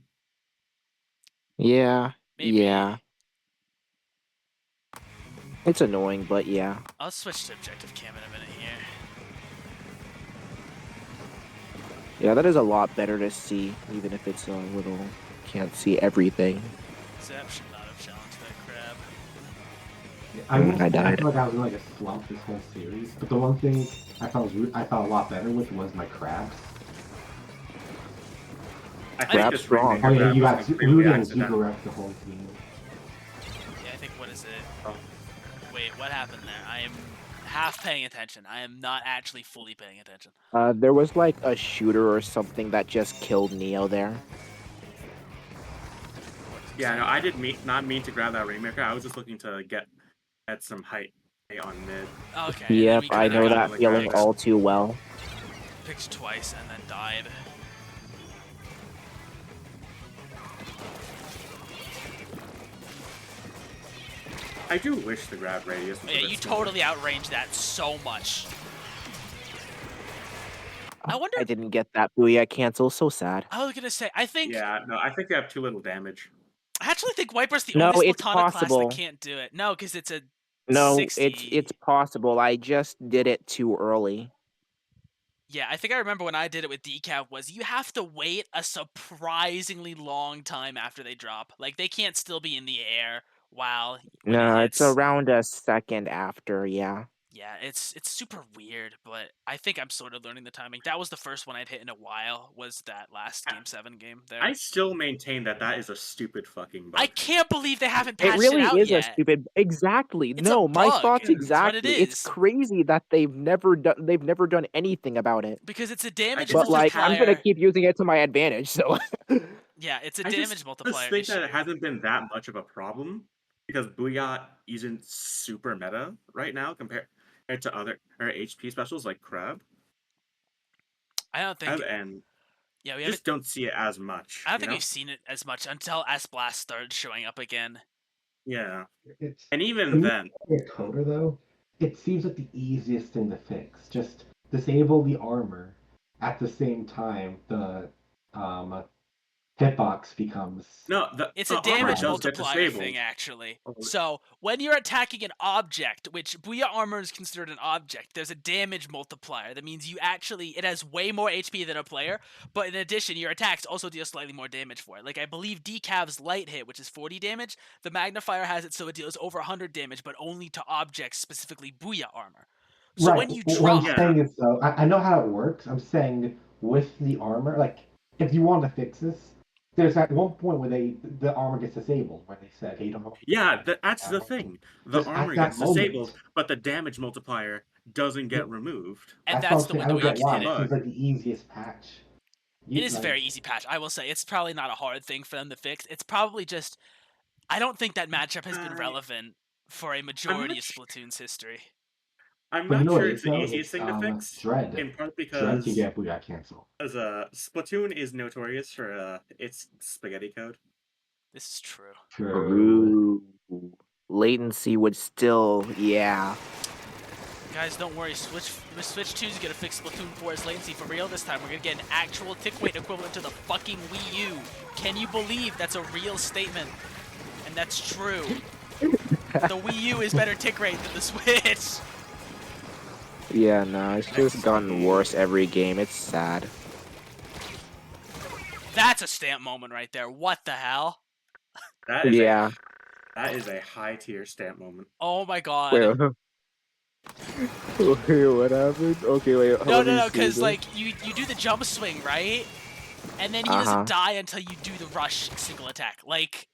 Yeah, Maybe. yeah. It's annoying, but yeah. I'll switch to objective cam in a minute here. Yeah, that is a lot better to see, even if it's a little... Can't see everything. Zap should not have challenged that crab. I died. feel like I was in like a slump this whole series, but the one thing I felt a lot better with was my crabs. I think Grab's this strong. Rainmaker Oh yeah, grab you was got we completely were getting accidental. super wrecked the whole team. Yeah, I think, what is it? Oh. Wait, what happened there? I am half paying attention. I am not actually fully paying attention. There was like a shooter or something that just killed Neo there. Yeah, no, I did not mean to grab that Rainmaker. I was just looking to get at some height on mid. Okay, and then Yep, we I kinda know got that like feeling picked. all too well. picked twice and then died. I do wish the grab radius was a Yeah, bit you smaller. totally outranged that so much. I wonder. I didn't get that Booyah cancel, so sad. I was gonna say, I think. Yeah, no, I think they have too little damage. I actually think Wiper's the No, only it's Splatana class that possible. can't do it. No, because it's a No, 60. it's possible. I just did it too early. Yeah, I think I remember when I did it with Decaf was you have to wait a surprisingly long time after they drop. Like, they can't still be in the air when No, it it's hits. around a second after, yeah. Yeah, it's super weird, but I think I'm sort of learning the timing. That was the first one I'd hit in a while, was that last Game 7 game there. I still maintain that that is a stupid fucking bug. I can't believe they haven't It patched really it out is a yet. stupid. Exactly. It's No, a my bug. thoughts It's what it exactly. It's is. crazy that they've never done anything about it. Because it's a damage But, But like, I'm gonna multiplier. keep using it to my advantage. So Yeah, it's a I damage just multiplier think issue. that it hasn't been that much of a problem because Booyah isn't super meta right now compared to other HP specials like Crab. I don't think. And Yeah, we haven't. just don't see it as much, I don't you think know? we've seen it as much until S Blast started showing up again. Yeah. It's And to even me, then, as a coder though, it seems like the easiest thing to fix. Just disable the armor. At the same time, the um, hitbox becomes no, the It's a armor damage does get multiplier disabled. thing, actually. Oh, So when you're attacking an object, which Booyah Armor is considered an object, there's a damage multiplier. That means it has way more HP than a player, but in addition, your attacks also deal slightly more damage for it. Like, I believe Decav's light hit, which is 40 damage, the magnifier has it so it deals over 100 damage, but only to objects, specifically Booyah Armor. So right. when you What I'm drop... Yeah. saying is though, I know how it works. I'm saying with the armor, like if you want to fix this, there's at one point where the armor gets disabled, where they said, "Hey, you don't have Yeah, that's the ammo." thing. The Just at armor that gets disabled, moment, but the damage multiplier doesn't yeah, get removed. And that's what that's I'm the saying. I window don't where you get That's can the hit why. It it. seems bug. like the easiest patch. It is a Like, very easy patch. I will say it's probably not a hard thing for them to fix. It's probably just I don't think that matchup has been I relevant for a I'm majority not of Splatoon's history. I'm but you not know what sure it it's is the though? easiest It's thing to fix. Dread. In part Dread can because get Booyah cancel. Splatoon is notorious for its spaghetti code. This is true. True. Latency would still, yeah. Guys, don't worry. Switch 2 is gonna fix Splatoon 4's latency for real this time. We're gonna get an actual tick weight equivalent to the fucking Wii U. Can you believe that's a real statement? And that's true. The Wii U is better tick rate than the Switch. Yeah, no, it's just gotten worse every game. It's sad. That's a stamp moment right there. What the hell? That is Yeah. that is a high tier stamp moment. Oh my god. Wait, wait, what happened? Okay, wait. No, let me no, no, see because this. like you do the jump swing, right? And then he Uh-huh. doesn't die until you do the rush single attack. Like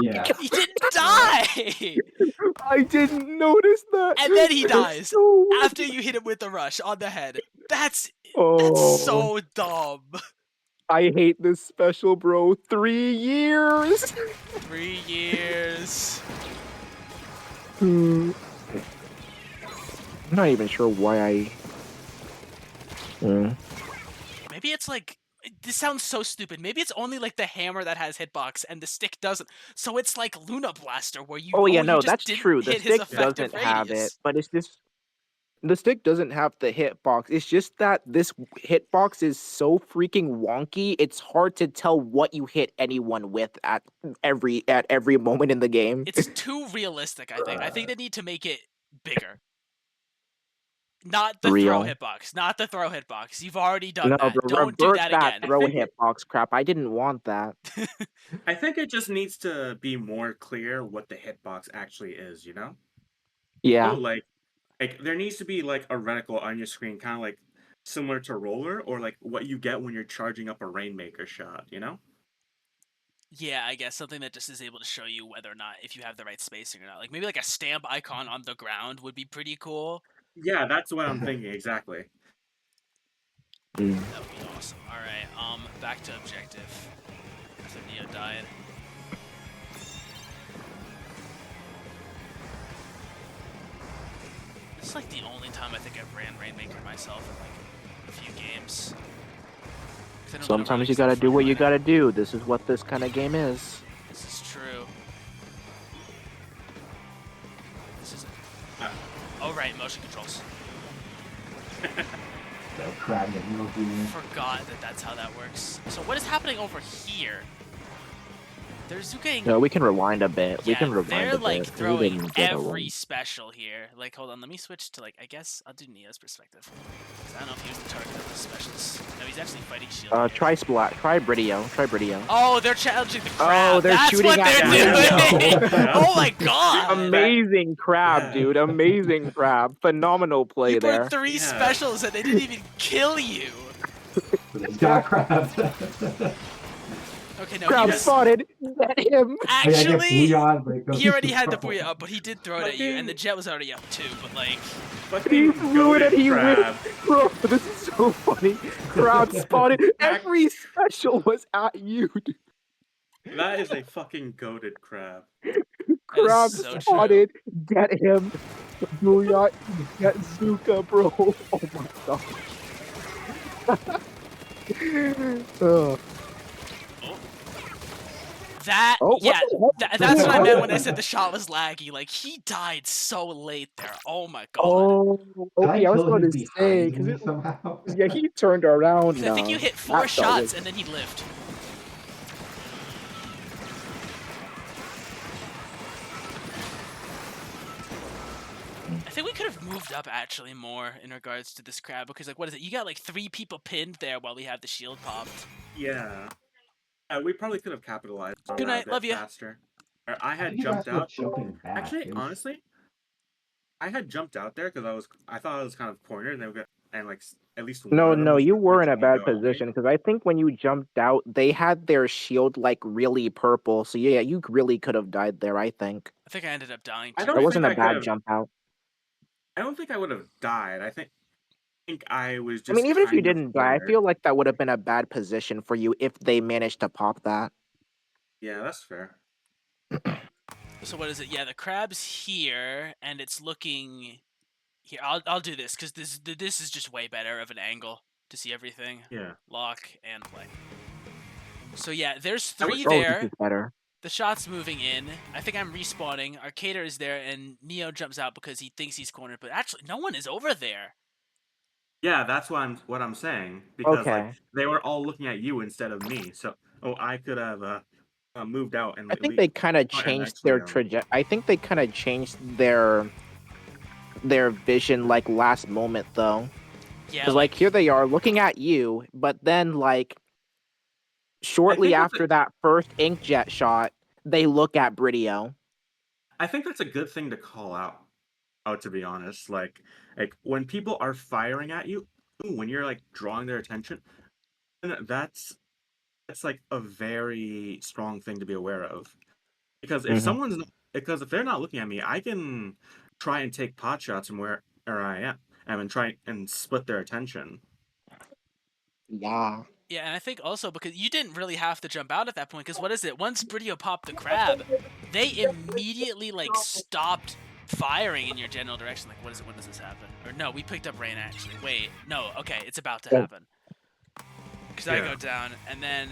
Yeah. he didn't die. I didn't notice that. And then he It's dies so weird. after you hit him with the rush on the head. That's Oh, so dumb. I hate this special, bro. 3 years. 3 years. I'm not even sure why I. Maybe it's like this sounds so stupid. Maybe it's only like the hammer that has hitbox and the stick doesn't. So it's like Luna Blaster where you Oh yeah, you no, just that's didn't true. The hit his stick effective doesn't have it, radius. but it's just the stick doesn't have the hitbox. It's just that this hitbox is so freaking wonky. It's hard to tell what you hit anyone with at every moment in the game. It's too realistic, I think. I think they need to make it bigger. Not the throw Real. hitbox. Not the throw hitbox. You've already done No, that. Don't do revert that that again. throw I think hitbox crap. I didn't want that. I think it just needs to be more clear what the hitbox actually is, you know? Yeah. Oh, like there needs to be like a reticle on your screen, kind of like similar to roller, or like what you get when you're charging up a Rainmaker shot, you know? Yeah, I guess something that just is able to show you whether or not if you have the right spacing or not. Like maybe like a stamp icon on the ground would be pretty cool. Yeah, that's what I'm thinking exactly. That would be awesome. All right, back to objective. After Neo died. This is like the only time I think I've ran Rainmaker myself in like a few games. Sometimes you gotta do what you gotta do. This is what this kind of game is. This is true. This is. Oh right, motion controls. Forgot that that's how that works. So what is happening over here? They're Zukaing. No, we can rewind a bit. Yeah, We can rewind they're a bit. like We throwing didn't get a every one. special here. Like, hold on, let me switch to like. I guess I'll do Neo's perspective. 'Cause I don't know if he was the target of the specials. No, he's actually fighting Shield. Try Splat. Try Bridio. Try Bridio. Oh, they're challenging the crab. Oh, they're That's shooting what at they're Bridio. doing. Oh my god. Amazing crab, Yeah. dude. Amazing crab. Phenomenal play You put there. 3 Yeah. specials and they didn't even kill you. Got crabbed. Okay, no, he Crowd was spotted. Get him. I get actually. booyah, but it goes He already too had the far. booyah up, but he did throw it at you, and the Fucking, jet was already up too. But like, He fucking threw it and goated he went. crab. Bro, this is so funny. Crowd spotted. That, Every special was at you. Dude. that is a fucking goated crab. that is Crowd so true. spotted. Get him. Booyah. Get Zuka, bro. Oh my god. Ugh. That, Oh, what yeah, the heck? that's what I meant when I said the shot was laggy. Like, he died so late there. Oh my god. Oh, Did I okay. I was kill going him to say behind me somehow? yeah, he turned around. I think you No, hit 4 that shot shots was. and then he lived. I think we could have moved up actually more in regards to this crab because, like, what is it? You got like 3 people pinned there while we had the shield popped. Yeah. We probably could have capitalized on Good that a night, bit love you. faster. I I had think you guys jumped were out. jumping back. Actually, It was- honestly, I had jumped out there because I thought I was kind of cornered, and like at least one No, of them no, was you were in a reaching to bad go at me. position because I think when you jumped out, they had their shield like really purple. So yeah, you really could have died there. I think I think I ended up dying I too. that don't think wasn't a I could bad have. jump out. I don't think I would have died. I think I was I mean, just even if you kind of didn't die, I cornered. feel like that would have been a bad position for you if they managed to pop that. Yeah, that's fair. So what is it? Yeah, the crab's here, and it's looking here. I'll do this because this is just way better of an angle to see everything. Yeah. Lock and play. So yeah, there's I 3 wish- Oh, this there. is better. The shot's moving in. I think I'm respawning. Arcader is there, and Neo jumps out because he thinks he's cornered. But actually, no one is over there. Yeah, that's what I'm saying because like Okay, they were all looking at you instead of me. So I could have moved out and I think they kind of and changed actually their I think they kind of changed their vision like last moment though. Yeah, Because like here they are looking at you, but then like shortly think after that first inkjet shot, they look at Bridio. I think that's a good thing to call out. Oh, to be honest, like when people are firing at you, when you're like drawing their attention, then that's like a very strong thing to be aware of. Because if Mhm. someone's because if they're not looking at me, I can try and take pot shots from where I am and try and split their attention. Yeah. yeah, and I think also because you didn't really have to jump out at that point. Because what is it? Once Bridio popped the crab, they immediately like stopped firing in your general direction. Like, what is it? When does this happen? Or no, we picked up rain actually. Wait, no. Okay, it's about to Oh. happen. Because I Yeah. go down, and then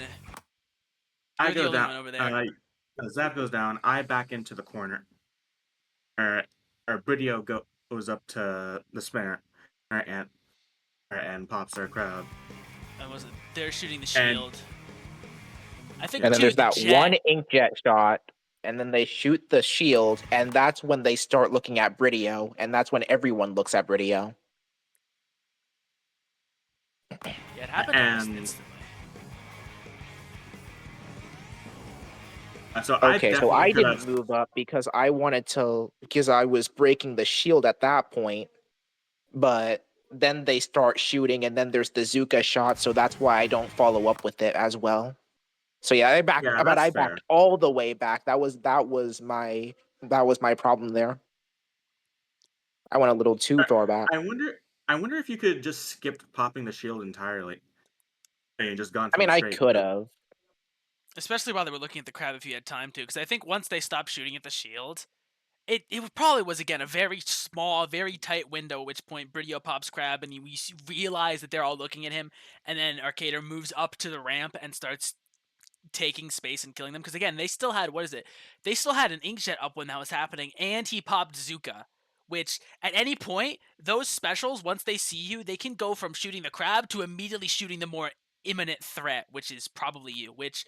I you're the go only down. one over there. Zap goes down. I back into the corner. Or Bridio goes up to the spinner, and pops our crowd. And was it? They're shooting the And- shield. I think And then too, there's the that jet. one inkjet shot, and then they shoot the shield, and that's when they start looking at Bridio, and that's when everyone looks at Bridio. Yeah, it happened almost and- instantly. So I Okay, so definitely I could didn't have. move up because I was breaking the shield at that point, but then they start shooting, and then there's the Zuka shot, so that's why I don't follow up with it as well. So yeah, Yeah, but that's I fair. backed all the way back. That was my problem there. I went a little too far back. I wonder if you could just skip popping the shield entirely and just gone I from mean, I straight. could have. Especially while they were looking at the crab if you had time to. Because I think once they stopped shooting at the shield, it probably was, again, a very small, very tight window, at which point Bridio pops crab and you realize that they're all looking at him, and then Arcader moves up to the ramp and starts taking space and killing them. Because, again, they still had, what is it? They still had an inkjet up when that was happening, and he popped Zuka. Which, at any point, those specials, once they see you, they can go from shooting the crab to immediately shooting the more imminent threat, which is probably you, which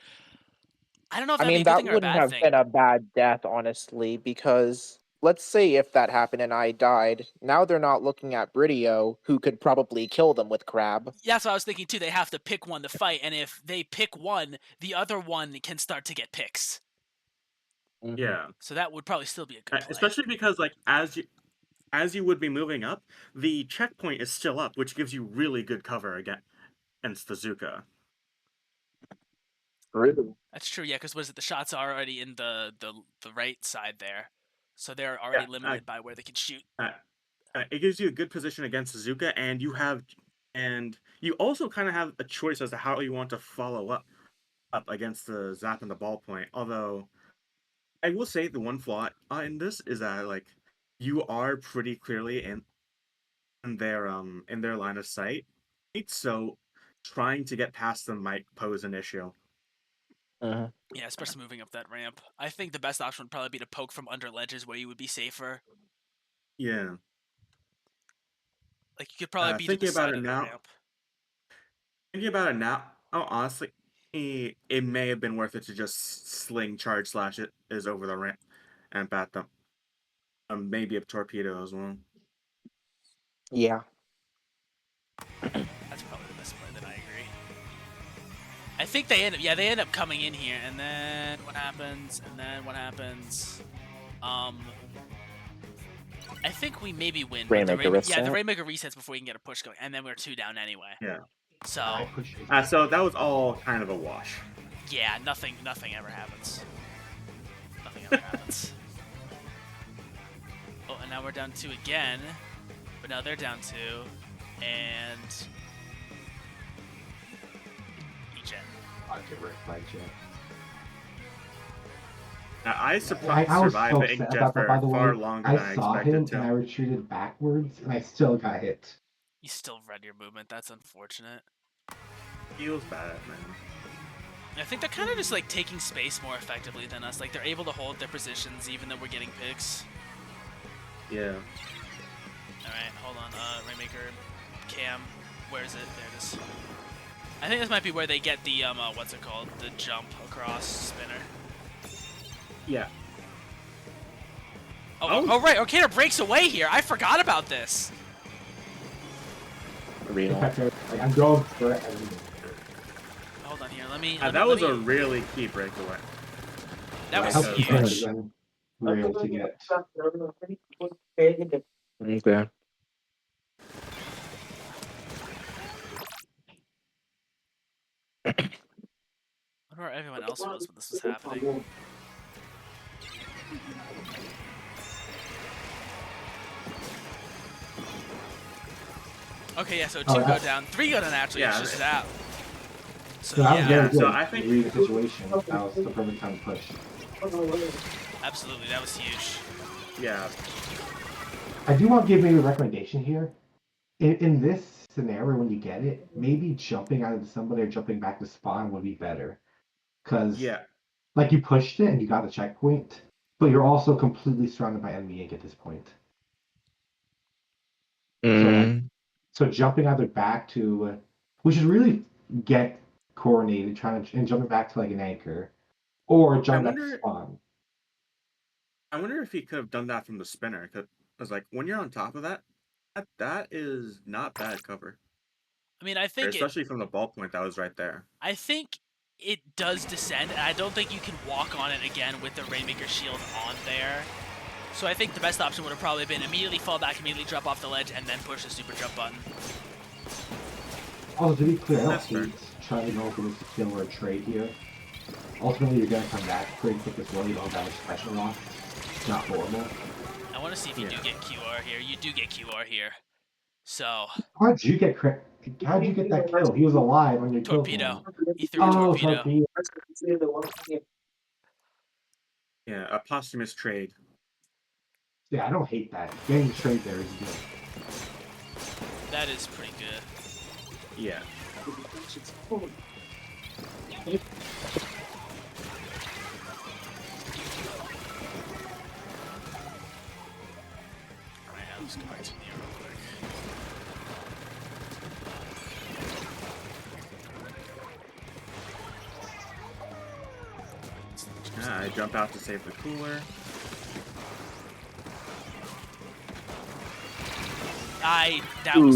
I don't know if I that'd be mean, a good that thing or a wouldn't bad have thing. been a bad death, honestly, because let's say if that happened and I died, now they're not looking at Bridio, who could probably kill them with crab. That's what I was thinking too. They have to pick one to fight, and if they pick one, the other one can start to get picks. Yeah, So that would probably still be a good play. especially because like as you would be moving up, the checkpoint is still up, which gives you really good cover against the Zuka. Really? That's true, yeah, because the shots are already in the right side there. So they're already Yeah, limited by where they can shoot. it gives you a good position against Suzuka, and you also kind of have a choice as to how you want to follow up against the Zap and the ballpoint. Although I will say the one flaw in this is that like you are pretty clearly in their line of sight, so trying to get past them might pose an issue. Uh-huh. Yeah, especially moving up that ramp. I think the best option would probably be to poke from under ledges where you would be safer. Yeah. Like, you could probably be to the Thinking about side it of the now, ramp. oh, honestly, it may have been worth it to just sling charge slash it is over the ramp and bat them. Maybe a torpedo as well. Yeah. That's probably the best play, then I agree. I think they end up coming in here, and then what happens? I think we maybe win. Rainmaker the reset. Rainmaker resets before we can get a push going, and then we're 2 down anyway. Yeah. So So that was all kind of a wash. yeah, nothing ever happens. Nothing ever happens. Oh, and now we're down 2 again, but now they're down 2, and Jet. I get wrecked by Jet. Now, I I was survived so the sad inkjet about that, for by the way. far longer than I I saw expected him to. and I retreated backwards and I still got hit. You still read your movement. That's unfortunate. Feels bad, man. I think they're kind of just like taking space more effectively than us. Like, they're able to hold their positions even though we're getting picks. Yeah. Alright, hold on. Rainmaker, Cam, where is it? There it is. I think this might be where they get the, what's it called? The jump across spinner. Yeah. Oh, right, Orcator breaks away here. I forgot about this. Real. I'm going for everything. Hold on here. Let me. That was a really key breakaway. That was Helped huge. Then we're able to get. Okay. I wonder where everyone else was when this was happening. Okay, yeah, so 2 go down. 3 go down, actually. Yeah, It's just that. So, So that was yeah, very good. so I think- read the situation. That was the perfect time to push. absolutely. That was huge. Yeah. I do want to give maybe a recommendation here. In this scenario, when you get it, maybe jumping out of somebody or jumping back to spawn would be better. Because, Yeah. like, you pushed it and you got the checkpoint, but you're also completely surrounded by enemy ink at this point. So jumping either back to, we should really get coordinated, and jumping back to like an anchor, or jumping back to spawn. I wonder if he could have done that from the spinner, because like when you're on top of that is not bad cover. I mean, I think especially from the ballpoint that was right there. I think it does descend, and I don't think you can walk on it again with the Rainmaker shield on there. So I think the best option would have probably been immediately fall back, immediately drop off the ledge, and then push the super jump button. Also, to be clear, I don't hate trying to go for this kill or a trade here. Ultimately, you're going to come back pretty quick as well. You don't have that much special loss. It's not horrible. I want to see if you do get QR here. You do get QR here. So. How'd you get that kill? He was alive when you killed him. Torpedo. He threw a torpedo. Yeah, a posthumous trade. Yeah, I don't hate that. Getting the trade there is good. That is pretty good. Yeah. Alright, I'll just go back to the real quick. I jump out to save the cooler. That was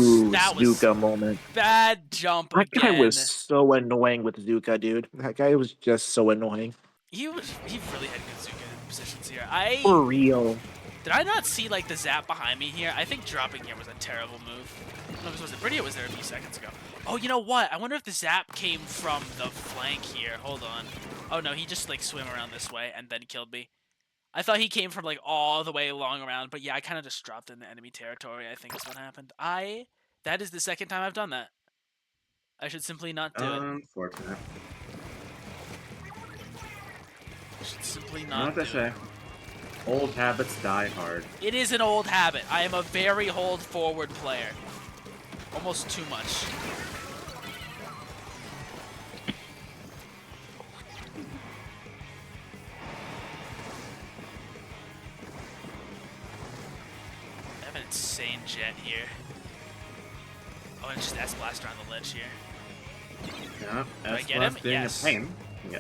Zuka moment. Bad jump That again. guy was so annoying with Zuka, dude. That guy was just so annoying. He really had good Zuka positions here. For real. Did I not see like the zap behind me here? I think dropping here was a terrible move. know if it was the Bridio was there a few seconds ago. Oh, you know what? I wonder if the zap came from the flank here. Hold on. Oh no, he just like swam around this way and then killed me. I thought he came from like all the way along around, but yeah, I kind of just dropped in the enemy territory. I think is what happened. That is the second time I've done that. I should simply not do it. Unfortunate. I should simply You know not what do they it. say? Old habits die hard. It is an old habit. I am a very hold forward player. Almost too much. I have an insane jet here. Oh, and just S-Blaster on the ledge here. Yeah, I that's get him? being Yes. a pain. Yeah.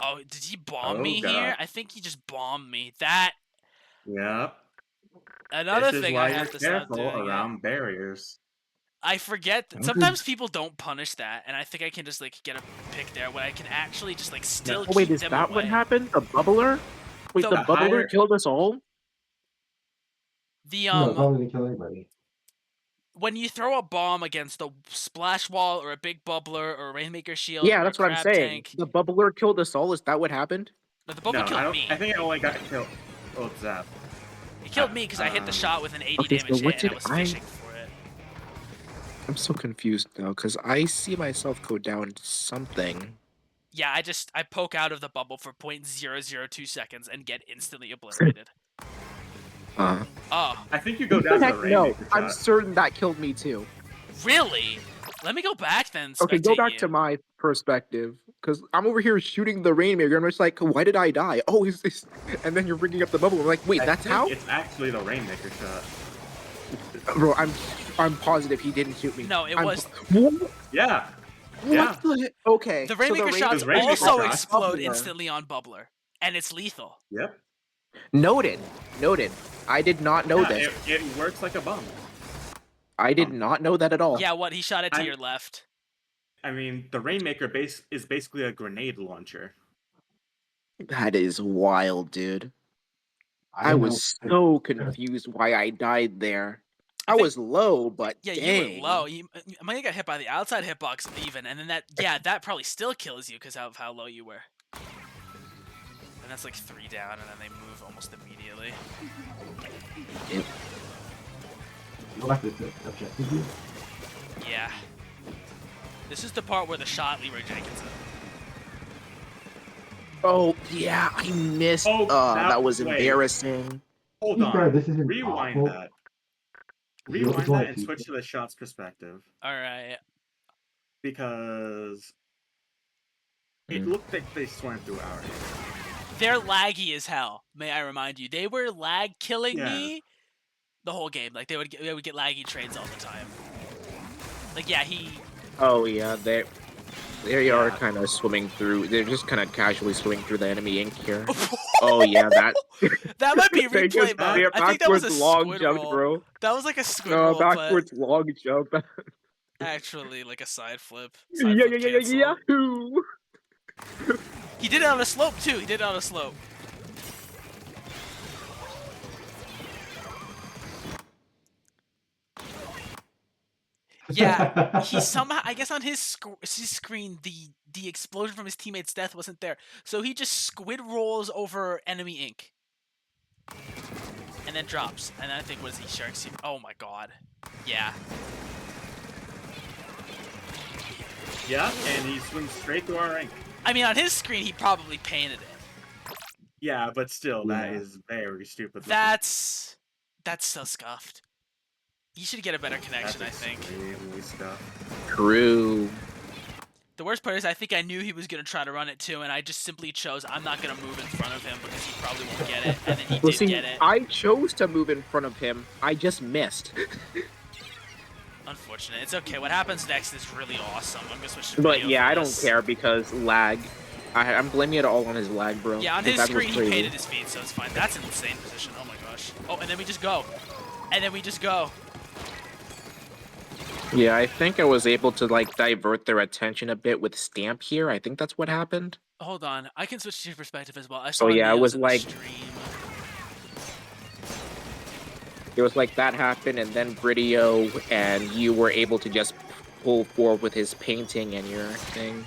Oh, did he bomb Oh, me God. here? I think he just bombed me. That... Yep. Another This is thing why I you're have to stop careful doing around barriers. I forget that sometimes people don't punish that, and I think I can just like get a pick there when I can actually just like still Oh, wait, keep is them that away. what happened? The bubbler? Wait, So- the bubbler higher- killed us all? The No, probably didn't kill anybody. when you throw a bomb against a splash wall or a big bubbler or a Rainmaker shield Yeah, or that's a what I'm crab saying. tank, The bubbler killed us all. Is that what happened? but the No, bubbler killed me. I think I only got killed. Oh, Zap. It killed me because I hit the shot with an 80 Okay, so damage what hit and I did was I- fishing for it. I'm so confused now because I see myself go down something. Yeah, I poke out of the bubble for 0.002 seconds and get instantly obliterated. Oh, I think you go down to the Heck no, Rainmaker I'm shot. certain that killed me too. really? Let me go back then. Okay, go spectate back you. to my perspective because I'm over here shooting the Rainmaker. I'm just like, why did I die? Oh, is this? And then you're bringing up the bubble. I'm like, wait, I that's think how? It's actually the Rainmaker shot. Bro, I'm positive he didn't shoot me. No, it I'm was What? Yeah. What Yeah. the heck? Okay. the so Rainmaker shots Rainmaker also shot. explode Bubbler. instantly on Bubbler, and it's lethal. Yep. Noted. Noted. I did not know Yeah, this. it works like a bomb. I did not know that at all. Yeah, what? He shot it to I- your left. I mean, the Rainmaker base is basically a grenade launcher. That is wild, dude. I don't was know. so confused why I died there. I think- was low, but Yeah, dang. you were low. You might have got hit by the outside hitbox even, and then that probably still kills you because of how low you were. And that's like 3 down, and then they move almost immediately. Yep. You left it to objective view. Yeah. This is the part where the shot Leroy Jenkins. Oh, yeah, I missed. Oh, that was wait. embarrassing. Hold To be fair, on. this isn't Rewind awful. that. It's Rewind only that and two- switch to the shot's perspective. All right. Because it looked like they swam through our hair. They're laggy as hell. May I remind you? They were lag killing Yeah. me the whole game. Like they would get laggy trades all the time. Like yeah, he. Oh, yeah, they are Yeah. kind of swimming through. They're just kind of casually swimming through the enemy ink here. Oh, yeah, that. That might be They replay just- mode. they're I think that was a backwards long squid jump, roll. bro. That was like a squid No, roll, but backwards long jump. actually like a side flip. Yeah, Side yeah, flip yeah, cancel. yeah, yahoo! He did it on a slope too. He did it on a slope. Yeah, he somehow, I guess on his screen, the explosion from his teammate's death wasn't there. So he just squid rolls over enemy ink. And then drops. And I think, what is he, sharks? Oh my god. Yeah. Yeah, and he swims straight through our ink. I mean, on his screen, he probably painted it. Yeah, but still, that Yeah. is very stupid. looking. That's so scuffed. You should get a better connection, I That's think. extremely scuffed. True. The worst part is I think I knew he was going to try to run it too, and I just simply chose I'm not going to move in front of him because he probably won't get it, and then he Well, did see, get it. I chose to move in front of him. I just missed. Unfortunate. It's okay. What happens next is really awesome. I'm going to switch to But video yeah, for I don't this. care because lag. I'm blaming it all on his lag, bro. Yeah, on Because his that was screen he crazy. painted his feet, so it's fine. That's an insane position. Oh my gosh. Oh, and then we just go. And then we just go. Yeah, I think I was able to like divert their attention a bit with Stamp here. I think that's what happened. Hold on. I can switch to your perspective as well. I So saw yeah, it Neo's was in the like- stream. there was like that happened, and then Bridio and you were able to just pull forward with his painting and your thing.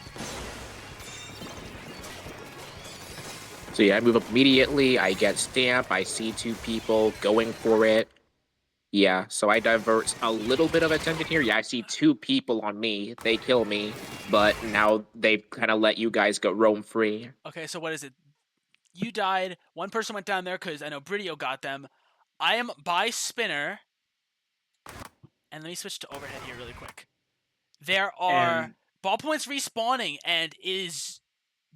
So yeah, I move up immediately, I get stamp, I see 2 people going for it. Yeah, so I divert a little bit of attention here. Yeah, I see 2 people on me, they kill me, but now they've kind of let you guys go roam free. Okay, so what is it? You died, 1 person went down there because I know Bridio got them. I am by Spinner. And let me switch to overhead here really quick. There are And ballpoints respawning and is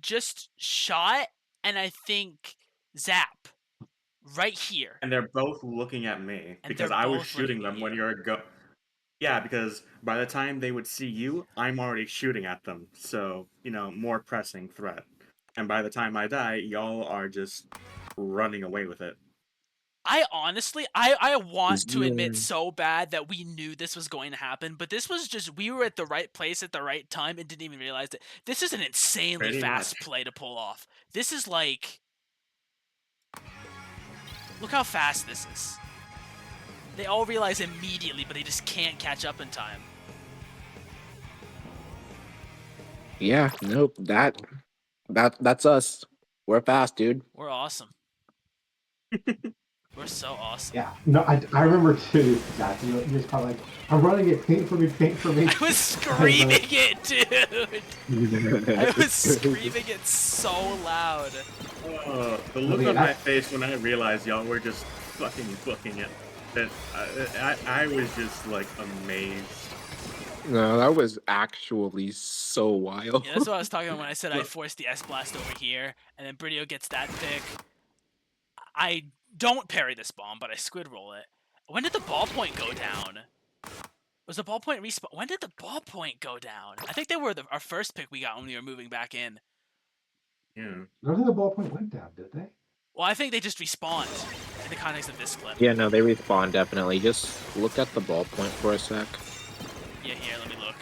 just shot and I think zap right here. and they're both looking at me And because they're I was both shooting looking at them when you. you're Yeah, because by the time they would see you, I'm already shooting at them. So, more pressing threat. And by the time I die, y'all are just running away with it. I honestly, I want to admit Yeah. so bad that we knew this was going to happen, but this was just, we were at the right place at the right time and didn't even realize it. This is an insanely Pretty fast much. play to pull off. This is like, look how fast this is. They all realize immediately, but they just can't catch up in time. Yeah, nope, that's us. We're fast, dude. We're awesome. We're so awesome. Yeah, no, I remember too, Zach. You're just probably like, I'm running it, paint for me, paint for me. I was screaming it, dude! I was screaming it so loud. The look on my face when I realized y'all were just fucking booking it. That I was just like amazed. No, that was actually so wild. Yeah, that's what I was talking about when I said I forced the S-Blast over here, and then Bridio gets that pick. I don't parry this bomb, but I squid roll it. When did the ballpoint go down? Was the ballpoint respawn? When did the ballpoint go down? I think they were our first pick we got when we were moving back in. Yeah. I don't think the ballpoint went down, did they? Well, I think they just respawned in the context of this clip. Yeah, no, they respawn definitely. Just look at the ballpoint for a sec. Yeah, here, let me look.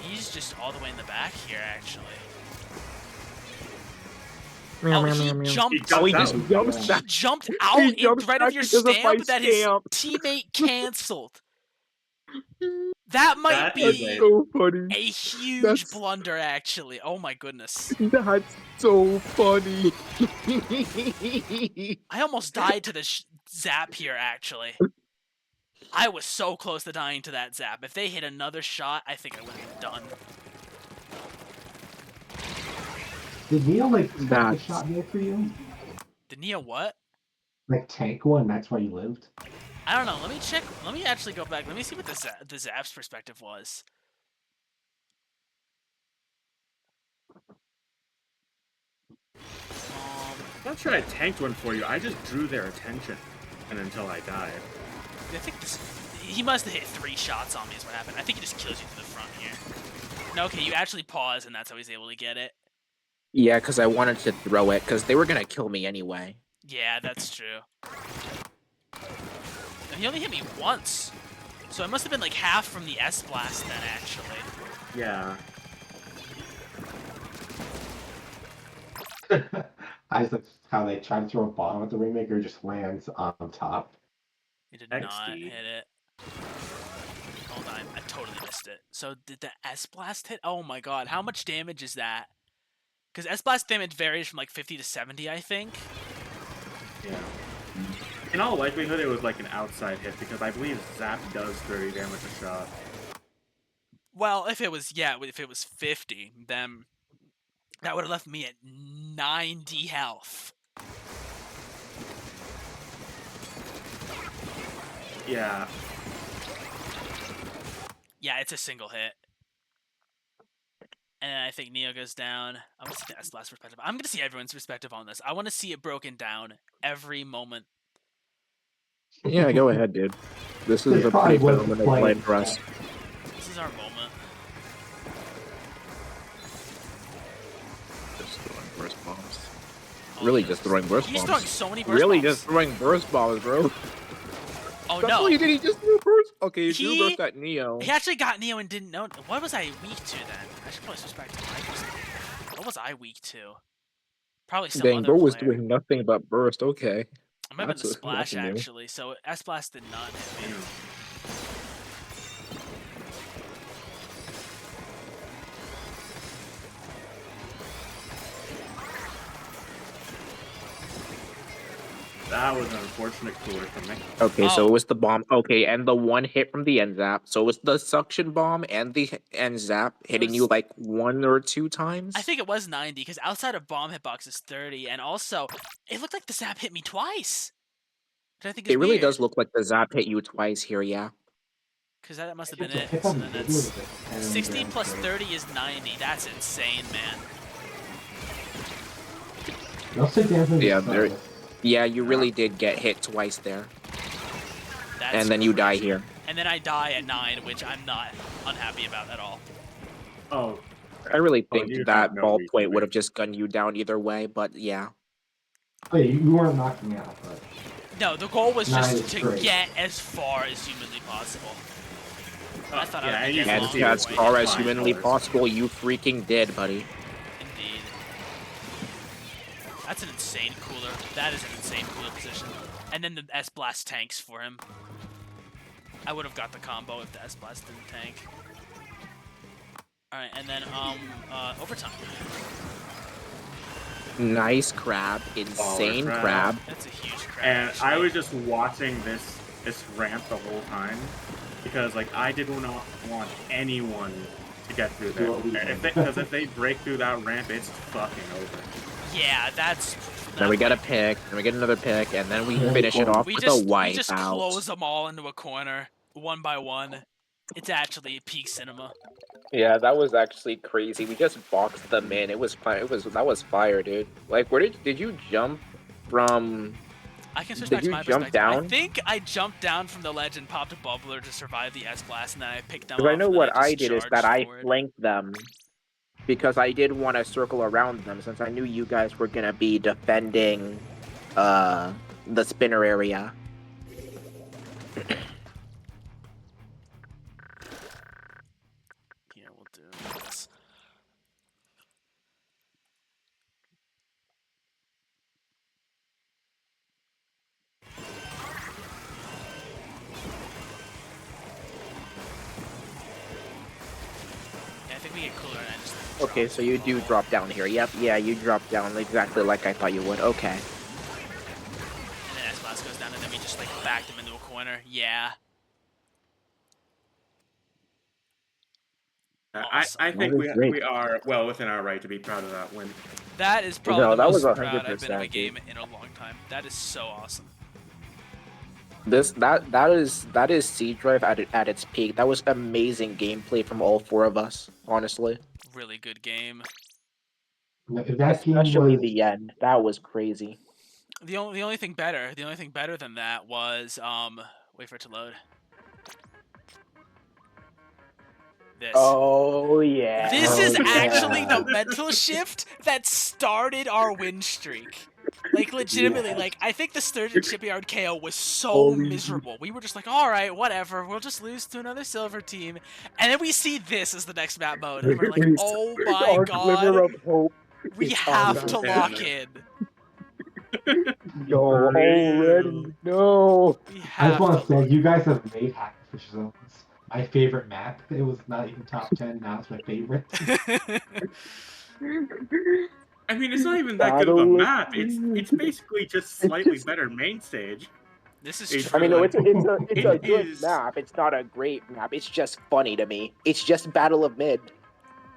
He's just all the way in the back here, actually. Oh, he jumped. Oh, he just jumps He back. jumped out He in jumps threat of back your because of my stamp that his stamp. teammate canceled. That might That be is So funny. a huge That's- blunder, actually. Oh my goodness. That's so funny. I almost died to the zap here, actually. I was so close to dying to that zap. If they hit another shot, I think I would have been done. Did Neo like tank the That's- shot Neo for you? Did Neo what? Like tank one, that's why you lived? I don't know. Let me check. Let me actually go back. Let me see what the zap's perspective was. I'm not sure I tanked one for you. I just drew their attention, and until I died. I think this. He must have hit 3 shots on me. Is what happened. I think he just kills you to the front here. No, okay, you actually pause, and that's how he's able to get it. Yeah, because I wanted to throw it, because they were going to kill me anyway. Yeah, that's true. And he only hit me once. So it must have been like half from the S-Blast then, actually. Yeah. I just like how they try to throw a bomb at the Rainmaker, just lands on top. He did not XD. hit it. Hold on, I totally missed it. So did the S-Blast hit? Oh my god, how much damage is that? Because S-Blast damage varies from like 50 to 70, I think. Yeah. In all likelihood, it was like an outside hit because I believe Zap does 30 damage a shot. Well, if it was, yeah, if it was 50, then that would have left me at 90 health. Yeah. Yeah, it's a single hit. And I think Neo goes down. I'm going to see the S-Blast perspective. I'm going to see everyone's perspective on this. I want to see it broken down every moment. Yeah, go ahead, dude. This is They a probably pretty would phenomenal play play it. for us. This is our moment. Just throwing burst bombs. Oh, Really yes. just throwing burst He's bombs. throwing so many burst Really bombs. just throwing burst bombs, bro. Oh, That's no. all he did. He just threw burst. Okay, he He- threw burst at Neo. He actually got Neo and didn't know. What was I weak to then? I should probably switch back to my perspective. What was I weak to? Probably some Dang, other bro was player. doing nothing but burst. Okay. I might have been the That's splash new. actually, so S-Blast did not hit me. That was an unfortunate cooler for me. Okay, so Oh. it was the bomb. Okay, and the one hit from the end zap. So it was the suction bomb and the end zap hitting you was- like 1 or 2 times. I think it was 90 because outside of bomb hitbox is 30, and also it looked like the zap hit me twice. Which I think is It really weird. does look like the zap hit you twice here, yeah. Because that must have It's been a it. hit So on then the that's with it, and 60 then plus great. 30 is 90. That's insane, man. Let's take damage from the Yeah, start. Yeah, you really did get hit twice there. That's And then you die crazy. here. And then I die at 9, which I'm not unhappy about at all. Oh, I really Oh, think you have that no ball reason point to would be. have just gunned you down either way, but yeah. Oh, yeah, you weren't knocking me out, but No, the goal was 9 just is to great. get as far as humanly possible. I thought I would and be you getting can And see long as it way. far as flying humanly colors. possible, you freaking did, buddy. Indeed. That's an insane cooler. That is an insane cooler position. And then the S-Blast tanks for him. I would have got the combo if the S-Blast didn't tank. Alright, and then, overtime. Nice crab, insane crab. crab. That's a huge crab. And actually. I was just watching this ramp the whole time because like I did not want anyone to get through there. Because if they break through that ramp, it's fucking over. Yeah, that's... Then we get a pick, then we get another pick, and then we Yeah, finish it off We with just, a wipe we just out. close them all into a corner, one by one. It's actually peak cinema. Yeah, that was actually crazy. We just boxed them in. It was fire. That was fire, dude. Like, where did you jump from? I can switch Did back to you my jump perspective. I down? think I jumped down from the ledge and popped a bubbler to survive the S-Blast, and then I picked them Because off. I know and then what I just did is that charged I forward. flanked them because I did want to circle around them since I knew you guys were gonna be defending the spinner area. Here, we'll do this. Yeah, I think we get cooler and I just... Okay, drop so the you ball. do drop down here. Yep, yeah, you drop down exactly like I thought you would. Okay. And then S-Blast goes down, and then we just, like, backed him into a corner. Yeah. Awesome. I think That was great. we are well within our right to be proud of that win. That is probably No, the that was most proud I've been of a 100%, game in a long time. That is so awesome. That is C Drive at its peak. That was amazing gameplay from all 4 of us, honestly. Really good game. if that game Especially was the end. That was crazy. The only thing better than that was wait for it to load. This. Oh yeah. This is Oh, actually yeah. the mental shift that started our win streak. Like, legitimately, Yeah. like, I think the Sturgeon Shipyard KO was so Holy- miserable. We were just like, alright, whatever, we'll just lose to another silver team. And then we see this as the next map mode, and we're like, oh my Our god, glimmer of hope we is have on to the lock banner. in. Yo, already no. We I have just want to to say, lock you guys have made Hackfish Zones my favorite map. It was not even top 10. Now it's my favorite. I mean, it's not even that good of a Battle of map. It's basically just slightly better main stage. This is It's true. I mean, no, like- it's a It good is- map. It's not a great map. It's just funny to me. It's just Battle of Mid.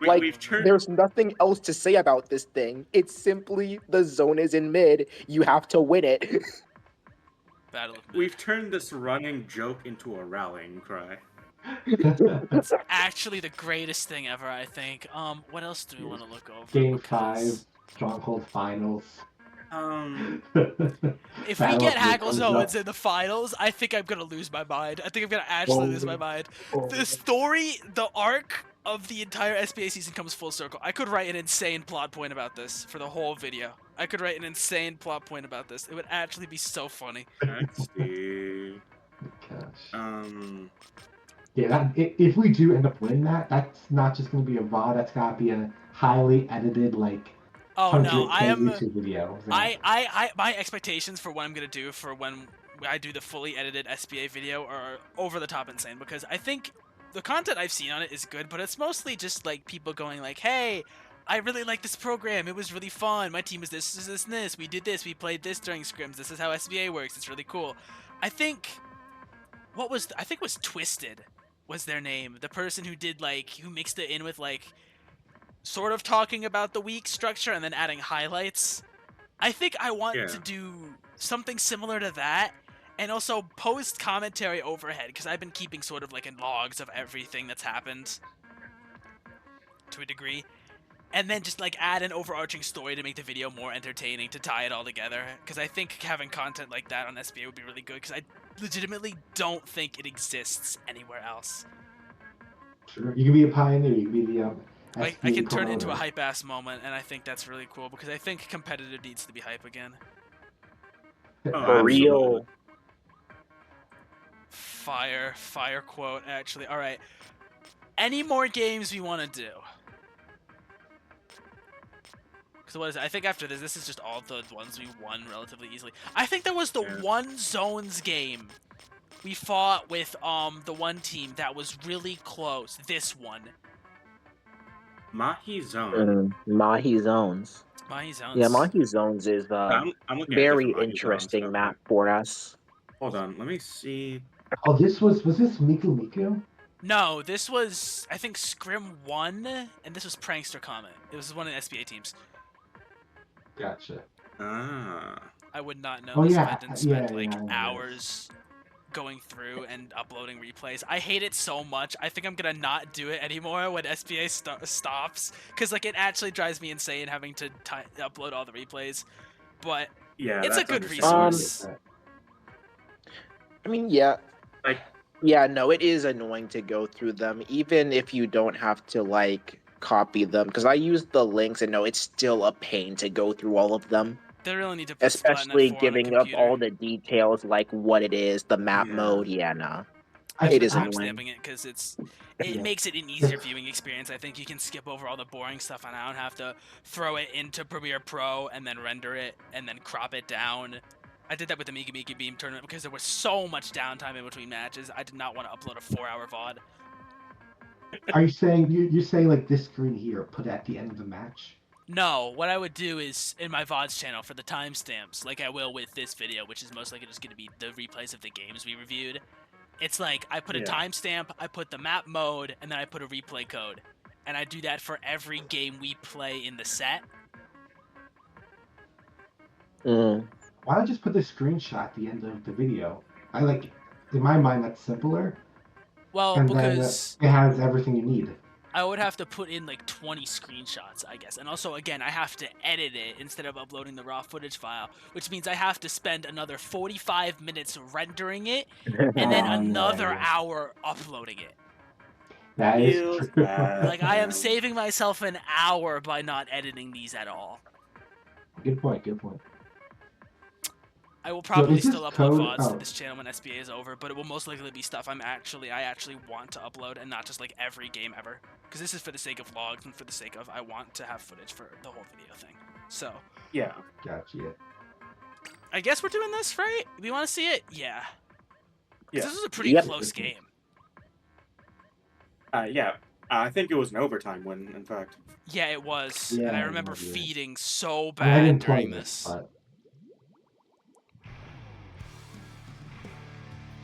We've turned. There's nothing else to say about this thing. It's simply the zone is in mid. You have to win it. Battle of Mid. We've turned this running joke into a rallying cry. It's actually the greatest thing ever, I think. What else do we want to look over? Game Because 5, Stronghold Finals. if we Battle get of Mid Haggle comes Zones up. in the finals, I think I'm gonna lose my mind. I think I'm gonna actually lose my mind. The story, the arc of the entire SBA season comes full circle. I could write an insane plot point about this for the whole video. I could write an insane plot point about this. It would actually be so funny. Let's see. Gosh. Yeah, if we do end up winning that, that's not just going to be a VOD. That's got to be a highly edited, like, Oh no, 100K I am. YouTube video. My expectations for what I'm gonna do for when I do the fully edited SBA video are over the top insane, because I think the content I've seen on it is good, but it's mostly just like people going like, "Hey, I really like this program. It was really fun. My team is this, and this. We did this. We played this during scrims. This is how SBA works. It's really cool." I think I think it was Twisted was their name. The person who did who mixed it in with sort of talking about the week structure and then adding highlights. I think I want to do something similar to that, and also post commentary overhead, because I've been keeping sort of in logs of everything that's happened to a degree, and then just add an overarching story to make the video more entertaining, to tie it all together, because I think having content like that on SBA would be really good, because I legitimately don't think it exists anywhere else. Sure. You can be a pioneer. You can be the I SBA can turn it into a promoter. hype ass moment, and I think that's really cool, because I think competitive needs to be hype again. Oh, For absolutely. real. Fire quote, actually. Alright. Any more games we want to do? Because what is it? I think after this is just all the ones we won relatively easily. I think there was the one zones game we fought with the one team that was really close. This one. Mahi Zone. Mahi Zones. Mahi Zones. Yeah, Mahi Zones is I'm looking at very different Mahi interesting Zones. map for us. Hold on, let me see. Oh, was this Miku Miku? No, this was, I think, Scrim 1, and this was Prankster Comet. It was one of the SBA teams. Gotcha. Ah. I would not know Oh, this yeah, if I didn't spend I know hours going through and uploading replays. I hate it so much. I think I'm gonna not do it anymore when SBA stops, because it actually drives me insane having to upload all the replays. But Yeah, it's a that's good understandable. resource. I mean, yeah. Like, Yeah, no, it is annoying to go through them, even if you don't have to copy them, because I use the links and no, it's still a pain to go through all of them. They really need to put Especially Splatnet 4 on a giving up computer. all the details, like what it is, the map mode. Yeah, nah. It is annoying. Timestamping it, because it makes it an easier viewing experience. I think you can skip over all the boring stuff, and I don't have to throw it into Premiere Pro and then render it and then crop it down. I did that with the Mika Mika Beam tournament because there was so much downtime in between matches. I did not want to upload a 4-hour VOD. Are you saying you're saying this screen here put at the end of the match? No, what I would do is in my VODs channel for the timestamps, like I will with this video, which is most likely just going to be the replays of the games we reviewed. It's I put a timestamp, I put the map mode, and then I put a replay code. And I do that for every game we play in the set. Why not just put the screenshot at the end of the video? In my mind, that's simpler. Well, and because then it has everything you need. I would have to put in 20 screenshots, I guess. And also, again, I have to edit it instead of uploading the raw footage file, which means I have to spend another 45 minutes rendering it and then another hour uploading it. That is true. I am saving myself an hour by not editing these at all. Good point. I will probably still upload VODs to Oh. this channel when SBA is over, but it will most likely be stuff I actually want to upload, and not just every game ever. Because this is for the sake of logs and for the sake of I want to have footage for the whole video thing. So yeah, gotcha. I guess we're doing this, right? We want to see it, yeah. Yeah. This was a pretty close game. Yeah. I think it was an overtime win, in fact. Yeah, it was. Yeah, and I remember it was. feeding so I bad didn't play during this. But...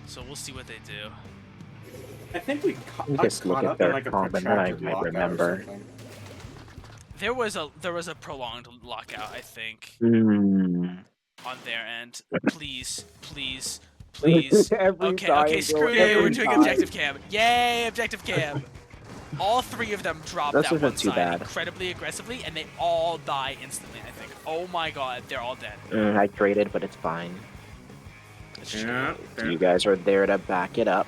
So we'll see what they do. I think we just look caught at up in their a comp and protracted I might lockout or remember. something. There was a prolonged lockout, I think, on their end. Please. Okay, screw you. We're doing objective cam. Yay, objective cam. All three of them dropped This that one isn't too side bad. incredibly aggressively, and they all die instantly, I think. Oh my god, they're all dead. I traded, but it's fine. Yeah, You guys are there to back it up.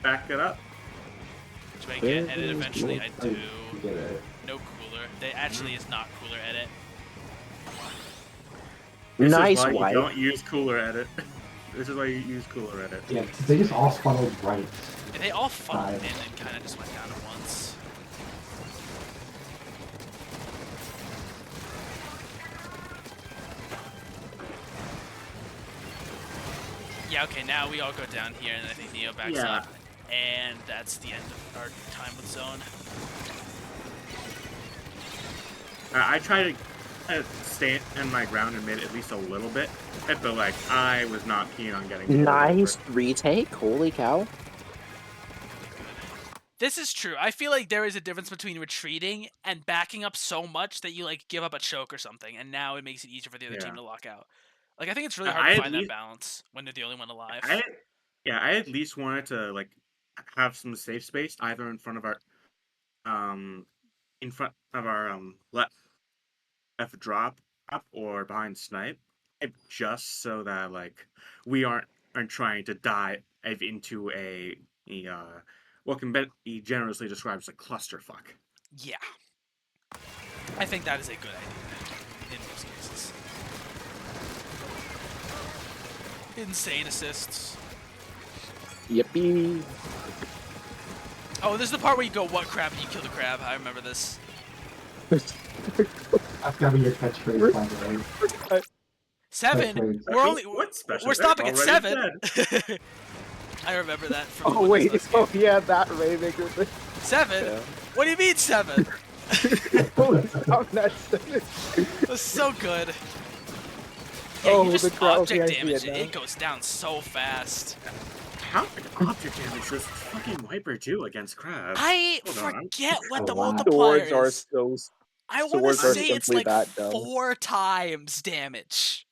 back it up. Do I get edit eventually? I do. Get it. No cooler. They actually is not cooler edit. This Nice is why white. you don't use cooler edit. This is why you use cooler edit. Yeah, they just all funneled right. They all funneled in and kind of just went down at once. Yeah, okay, now we all go down here, and I think Neo backs up. And that's the end of our time with zone. I try to stay in my ground and mid at least a little bit, but like I was not keen on getting pulled Nice over. retake. Holy cow. This is true. I feel like there is a difference between retreating and backing up so much that you like give up a choke or something, and now it makes it easier for the other team to lock out. Like I think it's really hard to find that balance when they're the only one alive. I at least wanted to like have some safe space either in front of our left drop up or behind snipe, just so that like we aren't trying to dive into a what can be generously described as a clusterfuck. Yeah, I think that is a good idea in most cases. Insane assists. Yippee. Oh, this is the part where you go, what crab, and you kill the crab. I remember this. That's gotta be your catchphrase, by the way. 7? We're stopping at 7. I remember that from Oh wait, oh yeah, that Rainmaker thing. 7? Yeah. What do you mean 7? That's so good. Yeah, Oh, you just the crowd, object yeah, damage yeah, it goes down so fast. How much object damage does fucking Wiper do against crabs? I forget what the lot. multiplier Swords are is. so. I want to Swords are say it's simply like that dumb. 4 times damage.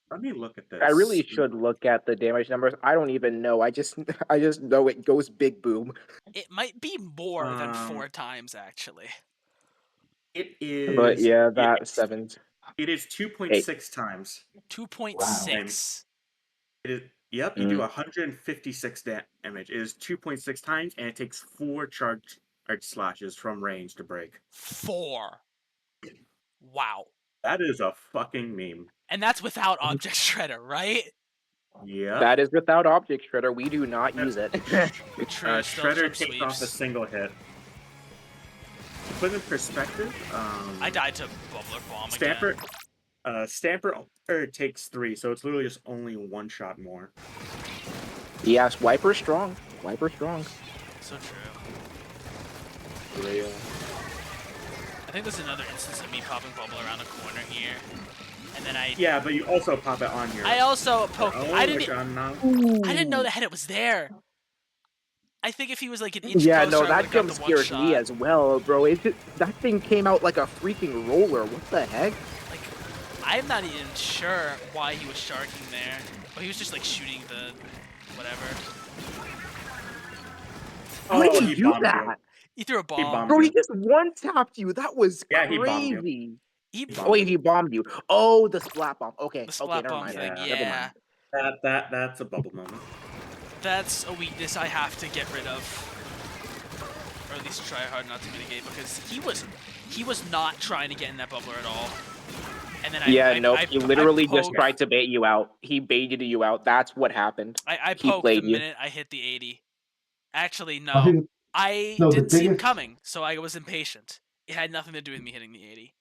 Let me look at this. I really should look at the damage numbers. I don't even know. I just know it goes big boom. It might be more than 4 times, actually. It is. But yeah, that 7. It is 2.6 times. 2.6. It is. Yep, you do 156 damage. It is 2.6 times, and it takes 4 charge slashes from range to break. 4. Wow. That is a fucking meme. And that's without Object Shredder, right? Yeah. That is without Object Shredder. We do not use it. True. Shredder takes off a single hit. To put in perspective, I died to Bubbler Bomb Stamper, again. Stamper takes 3, so it's literally just only 1 shot more. Yes, Wiper strong. Wiper strong. So true. Real. I think there's another instance of me popping Bubble around the corner here. And then Yeah, but you also pop it on your... I also poked... I didn't know the head was there. I think if he was like an inch yeah, closer, no, that jump scared me as well, bro. That thing came out like a freaking roller. What the heck? Like, I'm not even sure why he was sharking there. But he was just like shooting the... whatever. How did he do that? He threw a bomb. Bro, he just one-tapped you. That was crazy. He bombed you. Oh, the splat bomb. Okay, the splat never bomb mind. thing, Never mind. That's a bubble moment. That's a weakness I have to get rid of. Or at least try hard not to mitigate, because he was not trying to get in that bubbler at all. And then he literally just tried to bait you out. He baited you out. That's what happened. I poked the minute I hit the 80. Actually, no. I didn't see him coming, so I was impatient. It had nothing to do with me hitting the 80.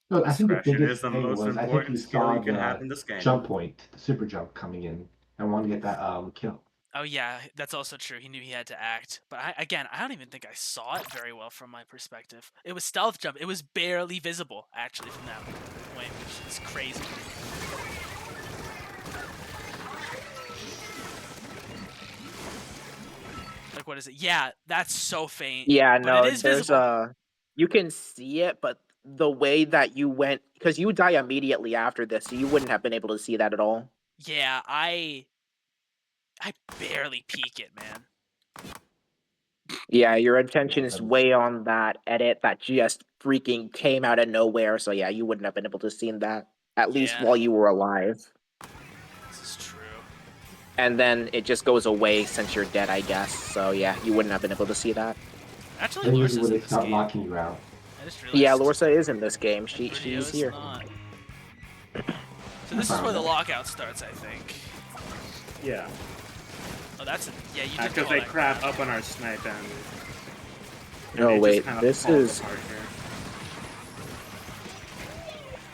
No, I think the biggest the thing most was I think he saw the jump point, the super jump coming in, and wanted to get that kill. Oh yeah, that's also true. He knew he had to act. But I don't even think I saw it very well from my perspective. It was stealth jump. It was barely visible, actually, from that point, which is crazy. Like, what is it? Yeah, that's so faint. Yeah, but no, it is visible. You can see it, but the way that you went, because you die immediately after this, so you wouldn't have been able to see that at all. Yeah, I barely peek it, man. Yeah, your attention is way on that edit that just freaking came out of nowhere, so yeah, you wouldn't have been able to see that, at least while you were alive. This is true. And then it just goes away since you're dead, I guess, so yeah, you wouldn't have been able to see that. Actually, Lorsa's in this game. Locking you out. Yeah, Lorsa is in this game. She's here. So this is where the lockout starts, I think. Yeah. Oh, that's yeah. You did because they crap up on our snipe and. No, wait. This is.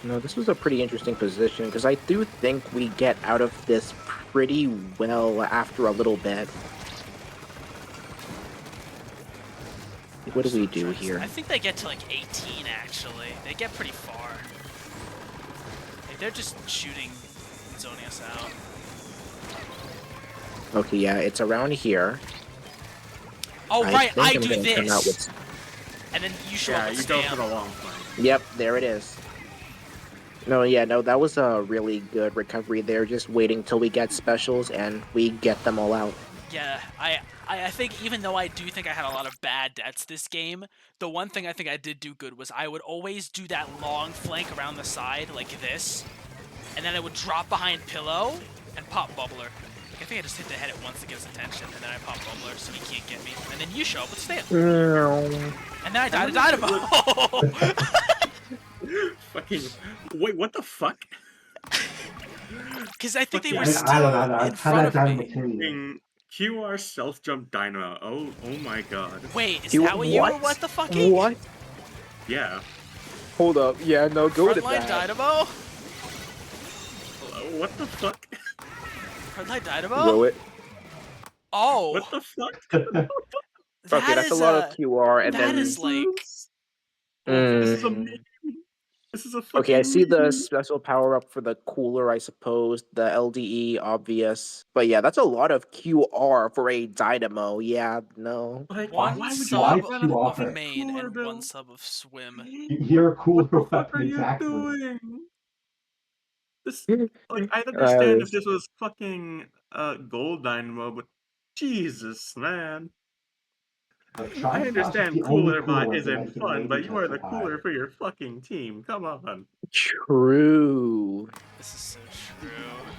No, this was a pretty interesting position because I do think we get out of this pretty well after a little bit. What do we do here? I think they get to like 18 actually. They get pretty far. Like, they're just shooting and zoning us out. Okay, yeah, it's around here. Oh right, I think do I'm gonna come out this. with... And then you show Yeah, up with you go spam. for the long play. Yep, there it is. No, yeah, no, that was a really good recovery there. Just waiting till we get specials and we get them all out. Yeah, I think even though I do think I had a lot of bad deaths this game, the one thing I think I did do good was I would always do that long flank around the side like this, and then I would drop behind pillow and pop bubbler. Like, I think I just hit the head at once to get his attention, and then I pop bubbler so he can't get me, and then you show up with stamp. And then I died of dynamo. Fucking wait, what the fuck? Because I think they were I still don't know. in How front that of dynamo me. kill you? Fucking QR self jump dynamo. Oh my god. Wait, is that what you were? What the fucking? What? Yeah. Hold up. Yeah, no, go to Frontline that. dynamo? What the fuck? Frontline dynamo? Will it? Oh, What the fuck? Okay, that's a lot of QR, and that then... is like. This is a Mm. meme. This is a fucking Okay, I see the meme. special power up for the cooler, I suppose. The LDE, obvious. But yeah, that's a lot of QR for a dynamo. Yeah, no. Like, One why would you sub run of QR? main cooler and one build? sub of swim. You're a cooler What the fuck weapon, are you exactly. doing? This, like, I'd Uh, understand if this was fucking gold dynamo, but Jesus, man. The I Triumph Slash is understand the only cooler cooler bot weapon isn't that can fun, maybe but you are the justify. cooler for your fucking team. Come on. True. This is so true.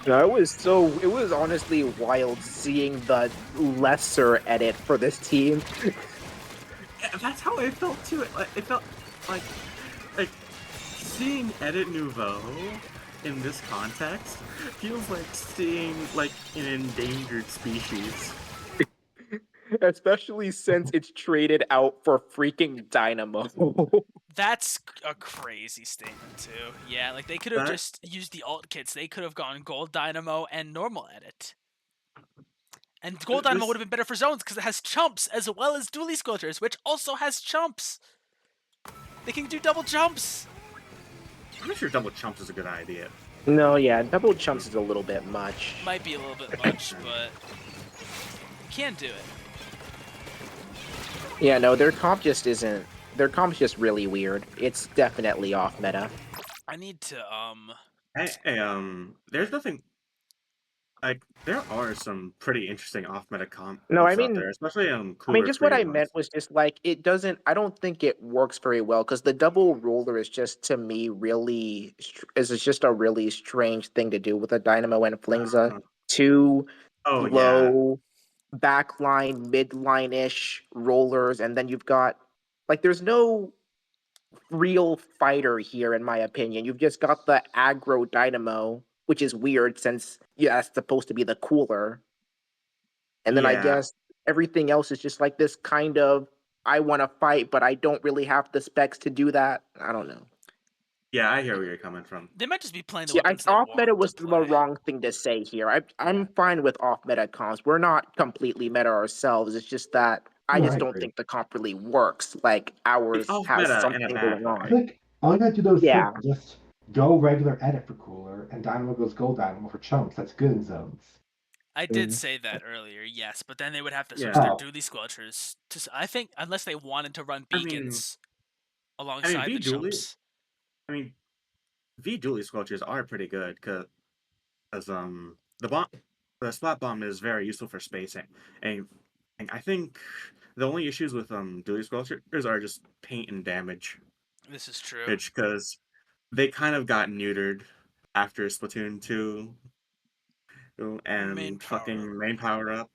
No, it was honestly wild seeing the lesser edit for this team. Yeah, that's how I felt too. It felt like seeing Edit Nouveau in this context feels like seeing like an endangered species. Especially since it's traded out for freaking Dynamo. That's a crazy statement too. Yeah, like they could have just used the alt kits. They could have gone gold dynamo and normal edit. And gold dynamo would have been better for zones because it has chumps as well as dually squelchers, which also has chumps. They can do double jumps. I'm not sure double chumps is a good idea. No, yeah, double chumps is a little bit much. Might be a little bit much, but you can do it. Yeah, no, their comp just isn't. Their comp's just really weird. It's definitely off meta. I need to There's nothing. Like, there are some pretty interesting off-meta comps No, I out mean, there, especially I mean, just what I cooler meant was just like it doesn't. I don't think it works very well because the double roller is just to me really is just a really strange thing to do with a dynamo and flings a two Oh yeah. low backline, midline ish rollers, and then you've got like there's no real fighter here in my opinion. You've just got the aggro dynamo, which is weird since yeah, that's supposed to be the cooler. And then I Yeah. guess everything else is just like this kind of I want to fight, but I don't really have the specs to do that. I don't know. Yeah, I hear where you're coming from. They might just be playing the See, weapons they off want meta was to the play. wrong thing to say here. I'm fine with off meta comps. We're not completely meta ourselves. It's just that I No, just I don't agree. think the comp really works. Like ours It's off has meta in a something bad going way. I on. think all you gotta do though is Yeah. simple. Just go regular edit for cooler, and Dynamo goes gold Dynamo for chumps. That's good in zones. I did say that earlier, yes, but then they would have to switch Yeah. their Oh. dually squelchers to. I think unless they wanted to run I mean- beacons alongside the V-dually- chumps. I mean, V dually squelchers are pretty good because the splat bomb is very useful for spacing, and I think the only issues with dually squelchers are just paint and damage, This is true. because they kind of got neutered after Splatoon 2 and Main power fucking up. main power up.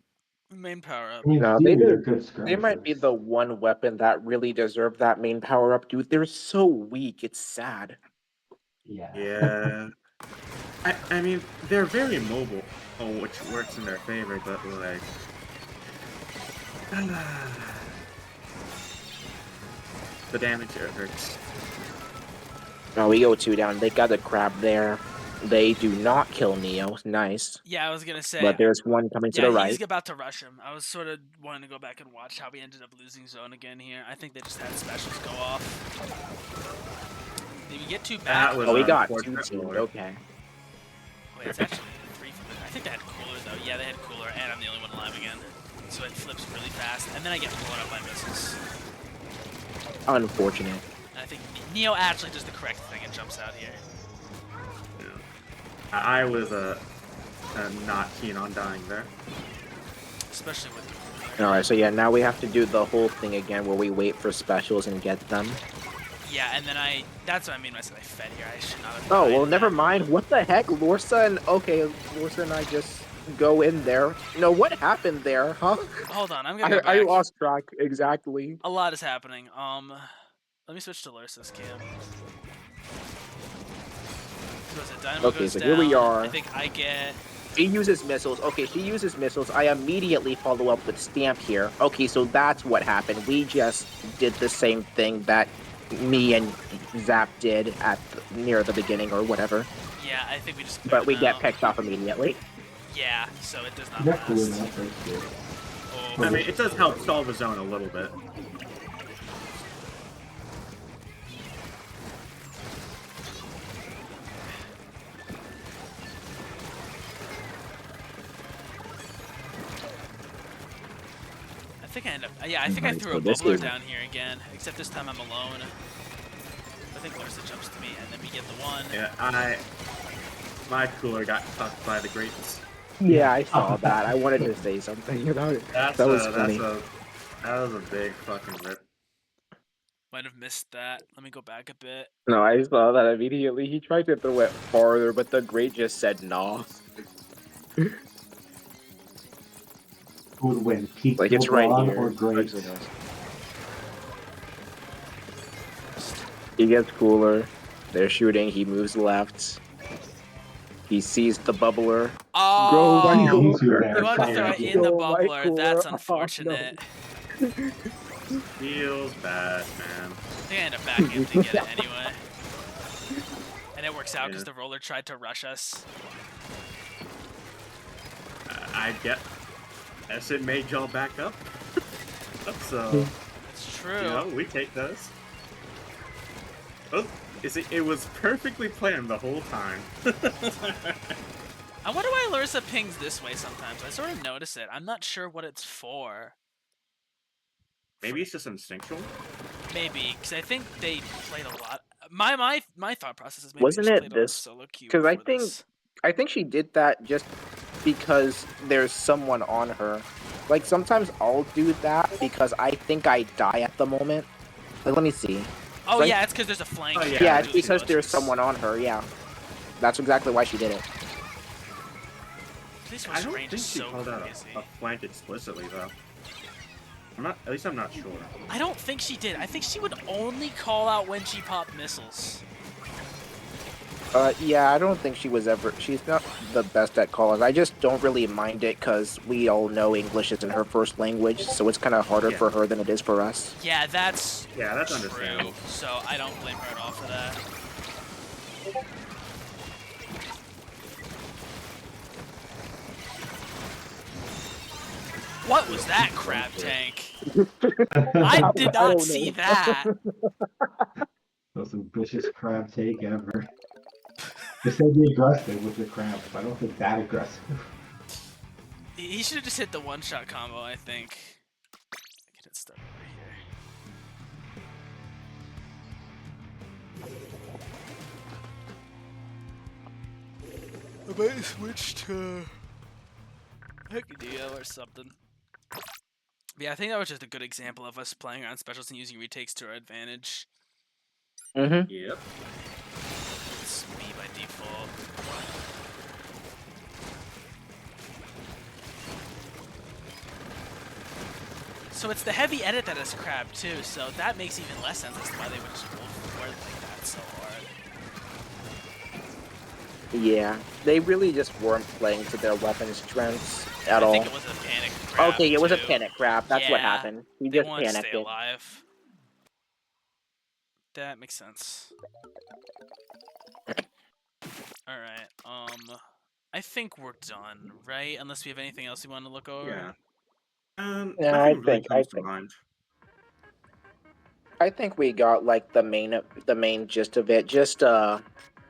Main power up. I mean, No, Stevie, they they're did- good They skirmishers. might be the one weapon that really deserved that main power up, dude. They're so weak. It's sad. Yeah. Yeah. I mean, they're very mobile, which works in their favor, but like... the damage hurts. No, we go 2 down. They got the crab there. They do not kill Neo. Nice. Yeah, I was gonna say. But there's one coming to Yeah, the he's right. about to rush him. I was sort of wanting to go back and watch how we ended up losing zone again here. I think they just had specials go off. Did we get two back? That was Oh, we an got two unfortunate teamed. lord. Okay. Wait, it's actually three. I think they had cooler though. Yeah, they had cooler, and I'm the only one alive again. So it flips really fast, and then I get blown up by missiles. Unfortunate. And I think Neo actually does the correct thing and jumps out here. I was not keen on dying there. Especially with the cooler. Alright, so yeah, now we have to do the whole thing again where we wait for specials and get them. Yeah, and then that's what I mean when I said I fed here. I should not have Oh, died. well, never mind. What the heck? Lorsa and... Okay, Lorsa and I just go in there. No, what happened there, huh? Hold on, I'm gonna go back. I lost track, exactly. A lot is happening. Let me switch to Lursa's cam. So is it Dynamo Okay, goes so down. here we are. I think I get... She uses missiles. Okay, she uses missiles. I immediately follow up with Stamp here. Okay, so that's what happened. We just did the same thing that me and Zap did near the beginning or whatever. Yeah, I think we just... But we get out. picked off immediately. Yeah, so it does not That's cool last. enough. That's good. Oh, I mean, it does help stall the zone a little bit. I think I end up... Yeah, I think I Alright, threw so a this bubbler is- down here again. Except this time I'm alone. I think Lursa jumps to me, and then we get the one. Yeah, my cooler got fucked by the greats. Yeah, I saw that. I wanted to say something about it. That was funny. That was a big fucking rip. Might have missed that. Let me go back a bit. No, I saw that immediately. He tried to throw it farther, but the great just said nah. Who would win? Peak Like, it's right Broad here. or Great? Actually, no. He gets cooler. They're shooting. He moves left. He sees the bubbler. Oh! Go, You Michael. two there. You want to throw it in the Go, bubbler. Michael. That's Oh, no. unfortunate. Feels bad, man. I think I end up backing him to get it anyway. And it works out because Yeah. the roller tried to rush us. I guess it made y'all back up. So, It's true. you know, we take those. Oh, it was perfectly planned the whole time. I wonder why Lursa pings this way sometimes. I sort of notice it. I'm not sure what it's for. Maybe it's just instinctual. Maybe, because I think they played a lot. My thought process is maybe Wasn't they just it played a lot of this- solo queue 'cause I before think- this. I think she did that just because there's someone on her. Like, sometimes I'll do that because I think I die at the moment. Like, let me see. Oh right? yeah, it's because there's a flank. Oh, yeah. Yeah, I it's do because see there's glitches. someone on her, yeah. That's exactly why she did it. This I one's don't range think is she so called out crazy. a flank explicitly, though. At least I'm not sure. I don't think she did. I think she would only call out when she popped missiles. Yeah, I don't think she's not the best at calling. I just don't really mind it because we all know English isn't her first language, so it's kind of harder Yeah. for her than it is for us. Yeah, that's That's true. understandable. So I don't blame her at all for that. What was that crab tank? I did I not don't see know. that. That's the vicious crab take ever. They said be aggressive with the crabs, but I don't think that aggressive. He should have just hit the one-shot combo, I think. Get it stuck over here. I might switch to Hecadio or something. Yeah, I think that was just a good example of us playing around specials and using retakes to our advantage. Mm-hmm. Yep. It's me by default. So it's the heavy edit that is crab too, so that makes even less sense as to why they would just roll forward like that so hard. Yeah, they really just weren't playing to their weapon strengths at I all. think it was a panic crab. Okay, it was a too. panic crap. That's what Yeah, happened. He They just wanted to panicked stay it. alive. That makes sense. All right. I think we're done, right? Unless we have anything else you want to look over. Yeah. Yeah, Nothing really comes to mind. I think we got like the main gist of it. Just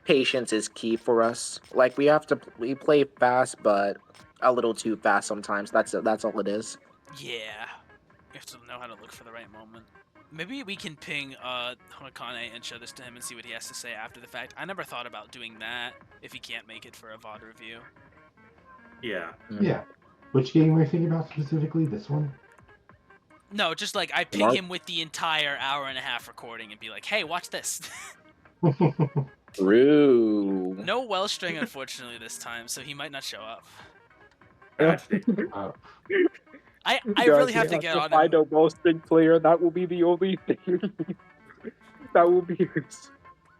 patience is key for us. Like we play fast, but a little too fast sometimes. That's all it is. Yeah. You have to know how to look for the right moment. Maybe we can ping Hakane and show this to him and see what he has to say after the fact. I never thought about doing that if he can't make it for a VOD review. Yeah. Yeah. Which game were you thinking about specifically? This one? No, just like I ping him with the entire hour-and-a-half recording and be like, "Hey, watch this." True. No well string, unfortunately, this time, so he might not show up. Tragedy. I Guys, really we have to get on find him. a well-string player. That will be the only thing. That will be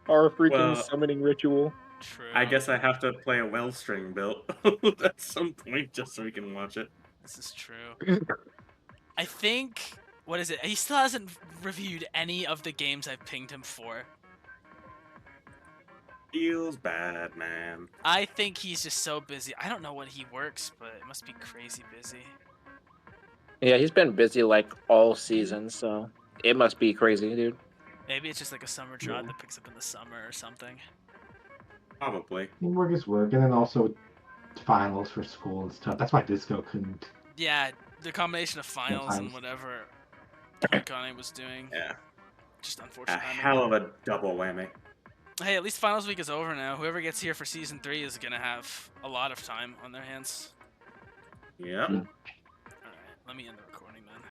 our freaking Well, summoning ritual. True. I guess I have to play a well-string build at some point just so we can watch it. This is true. I think... What is it? He still hasn't reviewed any of the games I've pinged him for. Feels bad, man. I think he's just so busy. I don't know what he works, but it must be crazy busy. Yeah, he's been busy like all season, so it must be crazy, dude. Maybe it's just like a summer job that picks up in the summer or something. Probably. Work is work, and then also finals for school and stuff. That's why Disco couldn't. Yeah, the combination of finals and whatever Hakane was doing. Yeah. Just A unfortunate. hell of a double whammy. Hey, at least finals week is over now. Whoever gets here for season 3 is gonna have a lot of time on their hands. Yep. Alright, let me end the recording.